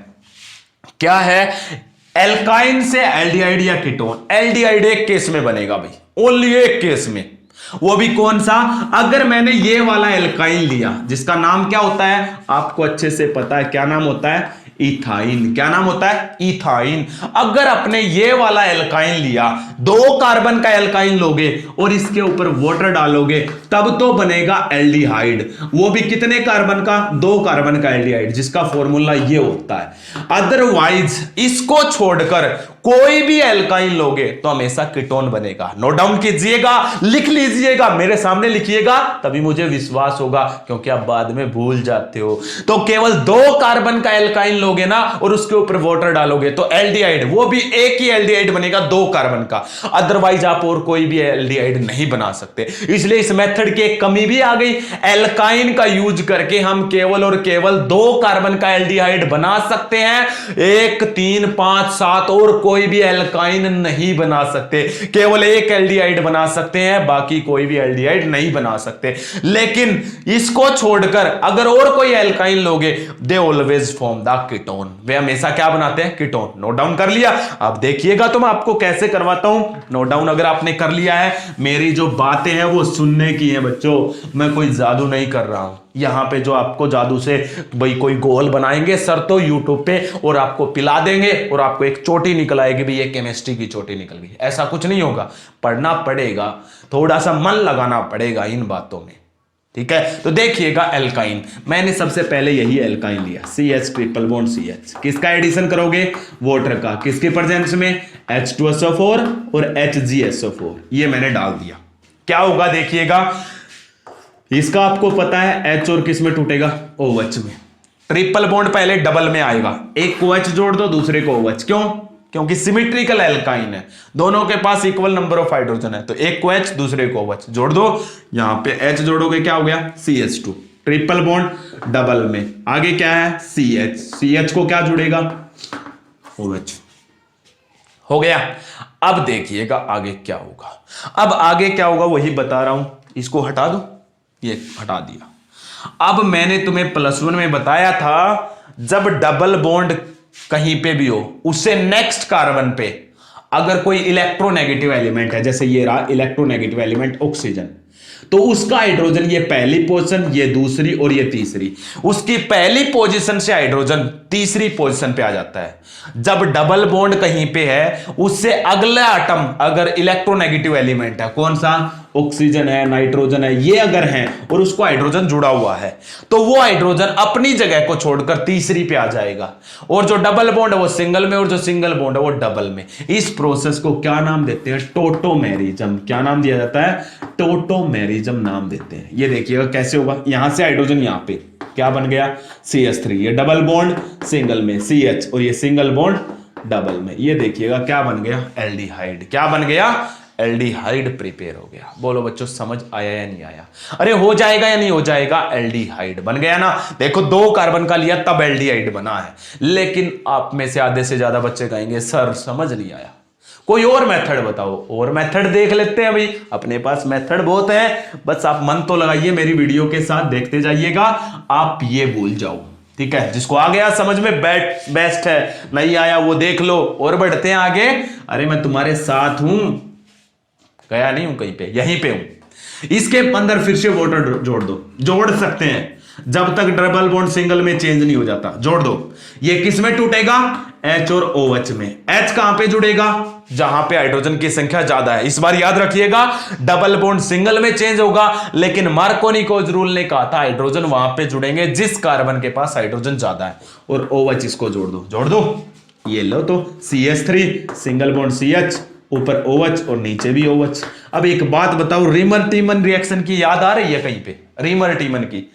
क्या है? एल्काइन से एल्डिहाइड या कीटोन, एल्डिहाइड एक केस में बनेगा भाई, ओनली एक केस में। वो भी कौन सा? अगर मैंने ये वाला एल्काइन लिया, जिसका नाम क्या होता है? आपको अच्छे से पता है क्या नाम होता है? इथाइन। क्या नाम होता है? इथाइन। अगर अपने ये वाला एल्काइन लिया, 2 कार्बन का एल्काइन लोगे और इसके ऊपर वाटर डालोगे, तब तो बनेगा एल्डिहाइड। वो भी कितने कार्बन का? 2 कार्बन का एल्डिहाइड, जिसका फॉर्मूला ये होता है। अदरवाइज इसको छोड़कर कोई भी एल्काइन लोगे तो हमेशा कीटोन बनेगा। नोट डाउन कीजिएगा, लिख लीजिएगा, मेरे सामने लिखिएगा, तभी मुझे विश्वास होगा, क्योंकि आप बाद में भूल जाते हो। तो केवल 2 कार्बन का एल्काइन लोगे ना और उसके ऊपर वाटर डालोगे तो एल्डिहाइड, वो भी एक ही एल्डिहाइड बनेगा 2 कार्बन का। अदरवाइज आप और कोई भी एल्डिहाइड नहीं बना सकते। इसलिए इस मेथड की एक कमी भी आ गई। एल्काइन का यूज करके हम केवल और केवल 2 कार्बन का एल्डिहाइड बना सकते हैं, 1, 3, 5, 7 और कोई भी एल्काइन नहीं बना सकते। केवल एक एल्डिहाइड बना सकते हैं, बाकी कोई भी एल्डिहाइड नहीं बना सकते। लेकिन इसको छोड़कर अगर और कोई एल्काइन लोगे, they always form the ketone. वे हमेशा क्या बनाते हैं? कीटोन। नोट डाउन कर लिया? अब देखिएगा तो मैं आपको कैसे करवाता हूं। नोट डाउन अगर आपने कर लिया है, मेरी जो बातें हैं वो सुनने की है बच्चों, मैं कोई जादू नहीं कर रहा हूं। यहां पे जो आपको जादू से भाई कोई गोल बनाएंगे सर तो यूट्यूब पे और आपको पिला देंगे और आपको एक चोटी निकल आएगी, भी ये केमिस्ट्री की चोटी निकल गई, ऐसा कुछ नहीं होगा। पढ़ना पड़ेगा, थोड़ा सा मन लगाना पड़ेगा इन बातों में, ठीक है। तो देखिएगा एल्काइन, मैंने सबसे पहले यही एल्काइन लिया, CH ट्रिपल बॉन्ड CH। किसका एडिशन करोगे? वाटर का। किसके प्रेजेंस में? H2SO4 और HgSO4, ये मैंने डाल दिया। क्या होगा देखिएगा, इसका आपको पता है H और किस में टूटेगा? OH में। ट्रिपल बॉन्ड पहले डबल में आएगा, एक को H जोड़ दो, दूसरे को OH। क्यों? क्योंकि सिमेट्रिकल एल्काइन है, दोनों के पास इक्वल नंबर ऑफ हाइड्रोजन है, तो एक को H दूसरे को OH जोड़ दो। यहां पे H जोड़ोगे क्या हो गया? CH2। ट्रिपल बॉन्ड डबल में आगे क्या है? CH। CH को क्या जुड़ेगा? OH। हो गया। अब देखिएगा आगे क्या होगा। अब आगे क्या होगा वही बता रहा हूं। इसको हटा दो, ये हटा दिया। अब मैंने तुम्हें +1 में बताया था, जब डबल बॉन्ड कहीं पे भी हो, उससे नेक्स्ट कार्बन पे अगर कोई इलेक्ट्रोनेगेटिव एलिमेंट है, जैसे ये रहा इलेक्ट्रोनेगेटिव एलिमेंट ऑक्सीजन, तो उसका हाइड्रोजन ये पहली पोजीशन, ये दूसरी और ये तीसरी, उसकी पहली पोजीशन से हाइड्रोजन तीसरी पोजीशन पे आ जाता है। जब डबल बॉन्ड कहीं पे है, उससे अगला एटम अगर इलेक्ट्रोनेगेटिव एलिमेंट है, कौन सा? ऑक्सीजन है, नाइट्रोजन है, ये अगर है और उसको हाइड्रोजन जुड़ा हुआ है, तो वो हाइड्रोजन अपनी जगह को छोड़कर तीसरी पे आ जाएगा। और जो डबल बॉन्ड है वो सिंगल में, और जो सिंगल बॉन्ड है वो डबल में। इस प्रोसेस को क्या नाम देते हैं? टोटोमेरिज्म। क्या नाम दिया जाता है? टोटोमेरिज्म नाम देते हैं। ये देखिएगा कैसे होगा। यहां से हाइड्रोजन यहां पे क्या बन गया? CH3। ये डबल बॉन्ड सिंगल में CH, और ये सिंगल बॉन्ड डबल में, ये देखिएगा क्या बन गया? एल्डिहाइड। क्या बन गया? एल्डिहाइड प्रिपेयर हो गया। बोलो बच्चों, समझ आया या नहीं आया? अरे हो जाएगा या नहीं हो जाएगा? एल्डिहाइड बन गया ना। देखो 2 कार्बन का लिया तब एल्डिहाइड बना है, लेकिन आप में से आधे से ज्यादा बच्चे कहेंगे सर समझ नहीं आया, कोई और मेथड बताओ। और मेथड देख लेते हैं भाई, अपने पास मेथड बहुत है, बस आप मन तो लगाइए, मेरी वीडियो के साथ देखते जाइएगा, आप ये भूल जाओ, ठीक है। जिसको आ गया समझ में बेस्ट है, नहीं आया वो देख लो। और बढ़ते हैं आगे। अरे मैं तुम्हारे साथ हूं, गया नहीं हूं कहीं पे, यहीं पे हूं। इसके अंदर फिर से वाटर जोड़ दो, जोड़ सकते हैं जब तक डबल बॉन्ड सिंगल में चेंज नहीं हो जाता। जोड़ दो। ये किस में टूटेगा? H और OH में। H कहां पे जुड़ेगा? जहां पे हाइड्रोजन की संख्या ज्यादा है। इस बार याद रखिएगा, डबल बॉन्ड सिंगल में चेंज होगा, लेकिन मार्कोनिकोज रूल ने कहा था हाइड्रोजन वहां पे जुड़ेंगे जिस कार्बन के पास हाइड्रोजन ज्यादा है। और OH इसको जोड़ दो, जोड़ दो। ये लो तो CH3, सिंगल बॉन्ड CH, ऊपर OH और नीचे भी OH। अब एक बात बताओ, रीमर टीमन रिएक्शन की याद आ रही है कहीं पे? रीमर टीमन की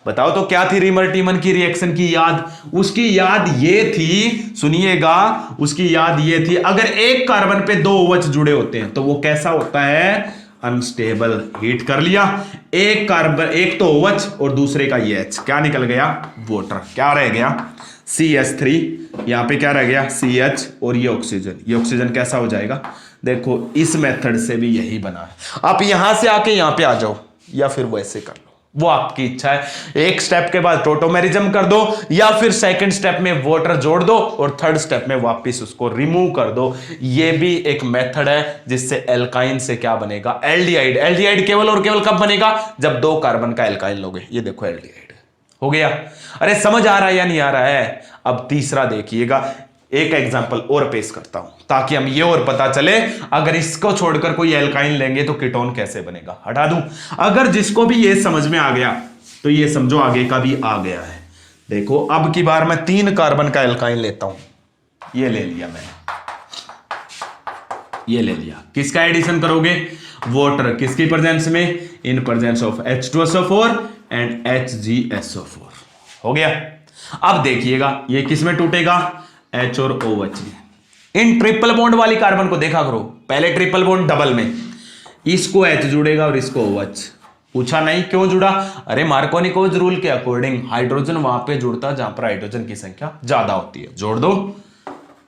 बताओ तो क्या थी? रीमर टीमन की रिएक्शन की याद, उसकी याद ये थी, सुनिएगा, उसकी याद ये थी, अगर एक कार्बन पे 2 OH जुड़े होते हैं तो वो कैसा होता है? अनस्टेबल। हीट कर लिया, एक कार्बन, एक तो OH और दूसरे का ये H, क्या निकल गया? वाटर। क्या रह गया? CH3, यहां पे क्या रह गया? CH, और ये ऑक्सीजन। ये ऑक्सीजन कैसा हो जाएगा? देखो इस मेथड से भी यही बना है। आप यहां से आके यहां पे आ जाओ या फिर वैसे कर लो, वो आपकी इच्छा है। एक स्टेप के बाद टोटोमेरिज्म कर दो, या फिर सेकंड स्टेप में वाटर जोड़ दो, और थर्ड स्टेप में वापस उसको रिमूव कर दो। ये भी एक मेथड है जिससे एल्काइन से क्या बनेगा? एल्डिहाइड। एल्डिहाइड केवल और केवल कब बनेगा? जब 2 कार्बन का एल्काइन लोगे। ये देखो एल्डिहाइड हो गया। अरे समझ आ रहा है या नहीं आ रहा है? अब तीसरा देखिएगा, एक एग्जांपल और पेश करता हूं ताकि हम ये और पता चले, अगर इसको छोड़कर कोई एल्काइन लेंगे तो कीटोन कैसे बनेगा। हटा दूं। अगर जिसको भी ये समझ में आ गया तो ये समझो आगे का भी आ गया है। देखो अब की बार मैं 3 कार्बन का एल्काइन लेता हूं। ये ले लिया मैंने, ये ले लिया। किसका एडिशन करोगे? वाटर। किसकी प्रेजेंस में? इन presence of H2SO4 and HgSO4। हो गया। अब देखिएगा ये किस में टूटेगा? H और OH में। इन ट्रिपल बॉन्ड वाली कार्बन को देखा करो, पहले ट्रिपल बॉन्ड डबल में, इसको H जुड़ेगा और इसको OH। पूछा नहीं क्यों जुड़ा? अरे मार्कोनिकोज रूल के अकॉर्डिंग हाइड्रोजन वहां पे जुड़ता जहां पर हाइड्रोजन की संख्या ज्यादा होती है। जोड़ दो।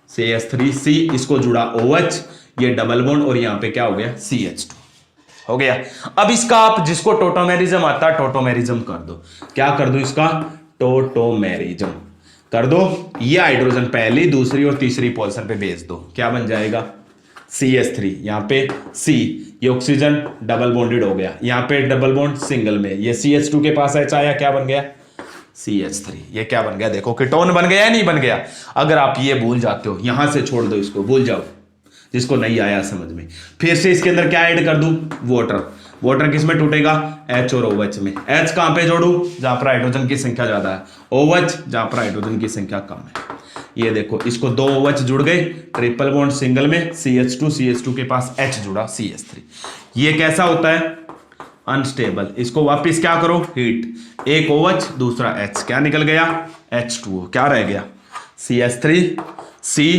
CH3C, इसको जुड़ा OH, ये डबल बॉन्ड, और यहां पे क्या हो गया? CH2 हो गया। अब इसका आप जिसको टोटोमेरिज्म आता है टोटोमेरिज्म कर दो। क्या कर दो इसका? टोटोमेरिज्म। कर दो, ये हाइड्रोजन पहली, दूसरी और तीसरी पोजीशन पे भेज दो, क्या बन जाएगा CH3, यहाँ पे C, ये ऑक्सीजन डबल बॉन्डेड हो गया, यहाँ पे डबल बॉन्ड सिंगल में, ये CH2 के पास H आया, क्या बन गया CH3, ये क्या बन गया देखो, कीटोन बन गया या नहीं बन गया। अगर आप ये भूल जाते हो यहां से छोड़ दो, इसको भूल जाओ, जिसको नहीं आया समझ में। फिर से इसके अंदर क्या ऐड कर दूं, वाटर। वाटर किस में टूटेगा, H और OH में। H कहां पे जोड़ू, जहां पर हाइड्रोजन की संख्या ज्यादा है, OH जहां पर हाइड्रोजन की संख्या कम है। ये देखो, इसको दो OH जुड़ गए, ट्रिपल बॉन्ड सिंगल में, CH2 के पास H जुड़ा CH3। ये कैसा होता है, अनस्टेबल। इसको वापस क्या करो, हीट, एक OH दूसरा H, क्या निकल गया H2O, क्या रह गया CH3, C,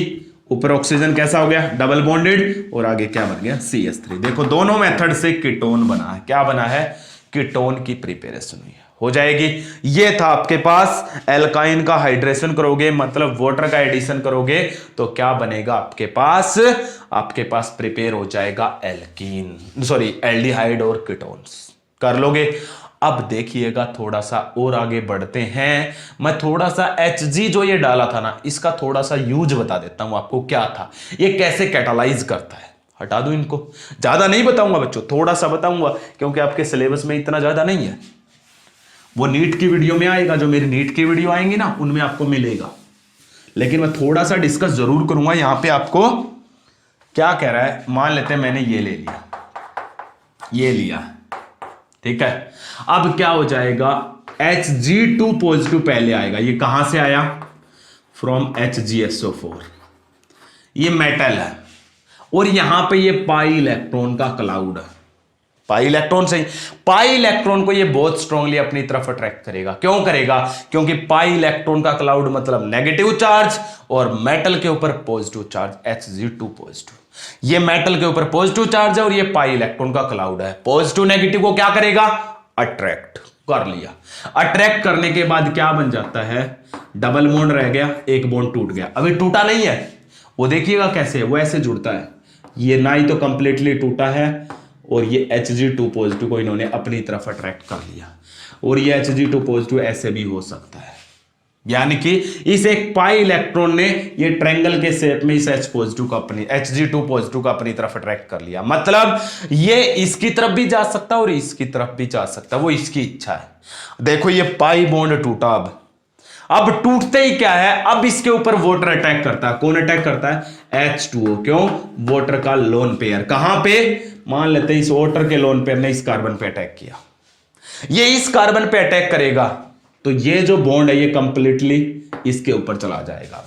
ऊपर ऑक्सीजन कैसा हो गया डबल बॉन्डेड, और आगे क्या बन गया CH3। देखो दोनों मेथड से कीटोन बना है, क्या बना है, कीटोन की प्रिपरेशन हुई है, हो जाएगी। ये था आपके पास, एल्काइन का हाइड्रेशन करोगे मतलब वाटर का एडिशन करोगे तो क्या बनेगा आपके पास प्रिपेयर हो जाएगा एल्कीन, सॉरी एल्डिहाइड और कीटोन्स, कर लोगे। अब देखिएगा थोड़ा सा और आगे बढ़ते हैं, मैं थोड़ा सा Hg जो ये डाला था ना, इसका थोड़ा सा यूज बता देता हूं आपको, क्या था ये, कैसे कैटालाइज करता है। हटा दूं इनको, ज्यादा नहीं बताऊंगा बच्चों, थोड़ा सा बताऊंगा क्योंकि आपके सिलेबस में इतना ज्यादा नहीं है। वो नीट की वीडियो में आएगा, जो मेरी नीट की वीडियो आएंगी ना उनमें आपको मिलेगा, लेकिन मैं थोड़ा सा डिस्कस जरूर करूंगा। यहां पे आपको क्या कह रहा है, मान लेते हैं मैंने ये ले लिया, ये लिया, ठीक है। अब क्या हो जाएगा, Hg2 पॉजिटिव पहले आएगा, ये कहां से आया, फ्रॉम HgSO4, ये मेटल है, और यहां पे ये पाई इलेक्ट्रॉन का क्लाउड है, पाई इलेक्ट्रॉन से, पाई इलेक्ट्रॉन को ये बहुत स्ट्रांगली अपनी तरफ अट्रैक्ट करेगा। क्यों करेगा, क्योंकि पाई इलेक्ट्रॉन का क्लाउड मतलब नेगेटिव चार्ज, और मेटल के ऊपर पॉजिटिव चार्ज Hg2 पॉजिटिव, ये मेटल के ऊपर पॉजिटिव चार्ज है और ये पाई इलेक्ट्रॉन का क्लाउड है। पॉजिटिव नेगेटिव को क्या करेगा, अट्रैक्ट कर लिया। अट्रैक्ट करने के बाद क्या बन जाता है, डबल बॉन्ड रह गया, एक बॉन्ड टूट गया, अभी टूटा नहीं है, वो देखिएगा कैसे, वो ऐसे जुड़ता है, ये ना ही तो कंप्लीटली टूटा है, और ये Hg2 पॉजिटिव को इन्होंने अपनी तरफ अट्रैक्ट कर लिया, और ये Hg2 पॉजिटिव ऐसे भी हो सकता है, यानी कि इस एक पाई इलेक्ट्रॉन ने ये ट्रायंगल के शेप में इस H पॉजिटिव को अपनी, Hg2 पॉजिटिव को अपनी तरफ अट्रैक्ट कर लिया। मतलब ये इसकी तरफ भी जा सकता है और इसकी तरफ भी जा सकता है, वो इसकी इच्छा है। देखो ये पाई बॉन्ड टूटा, अब टूटते ही क्या है, अब इसके ऊपर वाटर अटैक करता है। कौन अटैक करता है, H2O। क्यों, वाटर का लोन पेयर, कहां पे, मान लेते हैं इस वाटर के लोन पेयर ने इस कार्बन पे अटैक किया, ये इस कार्बन पे अटैक करेगा तो ये जो बॉन्ड है ये कंप्लीटली इसके ऊपर चला जाएगा,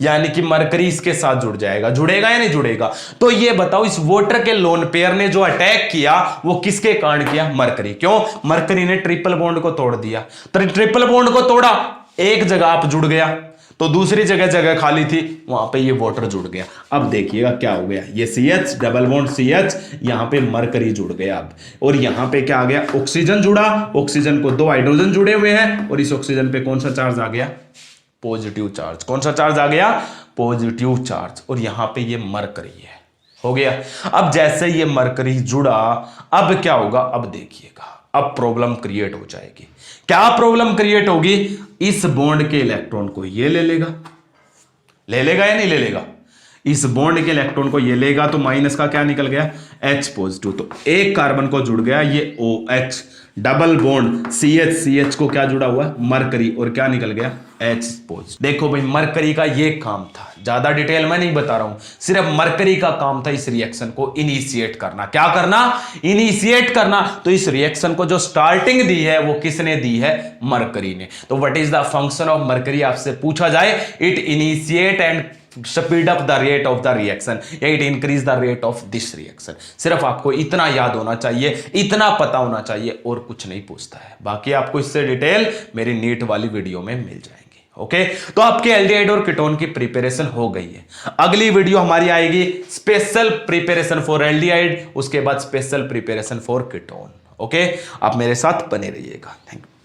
यानी कि मरकरी इसके साथ जुड़ जाएगा। जुड़ेगा या नहीं जुड़ेगा, तो ये बताओ इस वाटर के लोन पेयर ने जो अटैक किया वो किसके कारण किया, मरकरी। क्यों, मरकरी ने ट्रिपल बॉन्ड को तोड़ दिया, तो ट्रिपल बॉन्ड को तोड़ा, एक जगह आप जुड़ गया, तो दूसरी जगह खाली थी, वहां पे ये वाटर जुड़ गया। अब देखिएगा क्या हो गया, ये CH डबल बॉन्ड CH, यहां पे मरकरी जुड़ गया अब, और यहां पे क्या आ गया, ऑक्सीजन जुड़ा, ऑक्सीजन को दो हाइड्रोजन जुड़े हुए हैं, और इस ऑक्सीजन पे कौन सा चार्ज आ गया, पॉजिटिव चार्ज। कौन सा चार्ज आ गया, पॉजिटिव चार्ज, और यहां पे ये मरकरी है, हो गया। अब जैसे ये मरकरी जुड़ा, अब क्या होगा, अब देखिएगा, अब प्रॉब्लम क्रिएट हो जाएगी। क्या प्रॉब्लम क्रिएट होगी, इस बॉन्ड के इलेक्ट्रॉन को ये ले लेगा या नहीं ले लेगा, इस बॉन्ड के इलेक्ट्रॉन को ये लेगा, तो माइनस का क्या निकल गया, H पॉजिटिव, तो एक कार्बन को जुड़ गया ये OH, डबल बॉन्ड CH को क्या जुड़ा हुआ है, मरकरी, और क्या निकल गया, H पॉजिटिव। देखो भाई मरकरी का ये काम था, ज्यादा डिटेल में नहीं बता रहा हूं, सिर्फ मरकरी का काम था इस रिएक्शन को इनिशिएट करना। क्या करना, इनिशिएट करना। तो इस रिएक्शन को जो स्टार्टिंग दी है वो किसने दी है, मरकरी ने। तो what is the function of mercury आपसे पूछा जाए, it initiate and speed up the rate of the reaction, it increase the rate of this reaction. सिर्फ आपको इतना याद होना चाहिए, इतना पता होना चाहिए, और कुछ नहीं पूछता है। बाकी आपको इससे डिटेल मेरी नीट वाली वीडियो में मिल जाएगी। ओके, तो आपके एल्डिहाइड और कीटोन की प्रिपरेशन हो गई है। अगली वीडियो हमारी आएगी स्पेशल प्रिपरेशन फॉर एल्डिहाइड, उसके बाद special preparation for ketone. Okay, आप मेरे साथ बने रहिएगा। Thank you.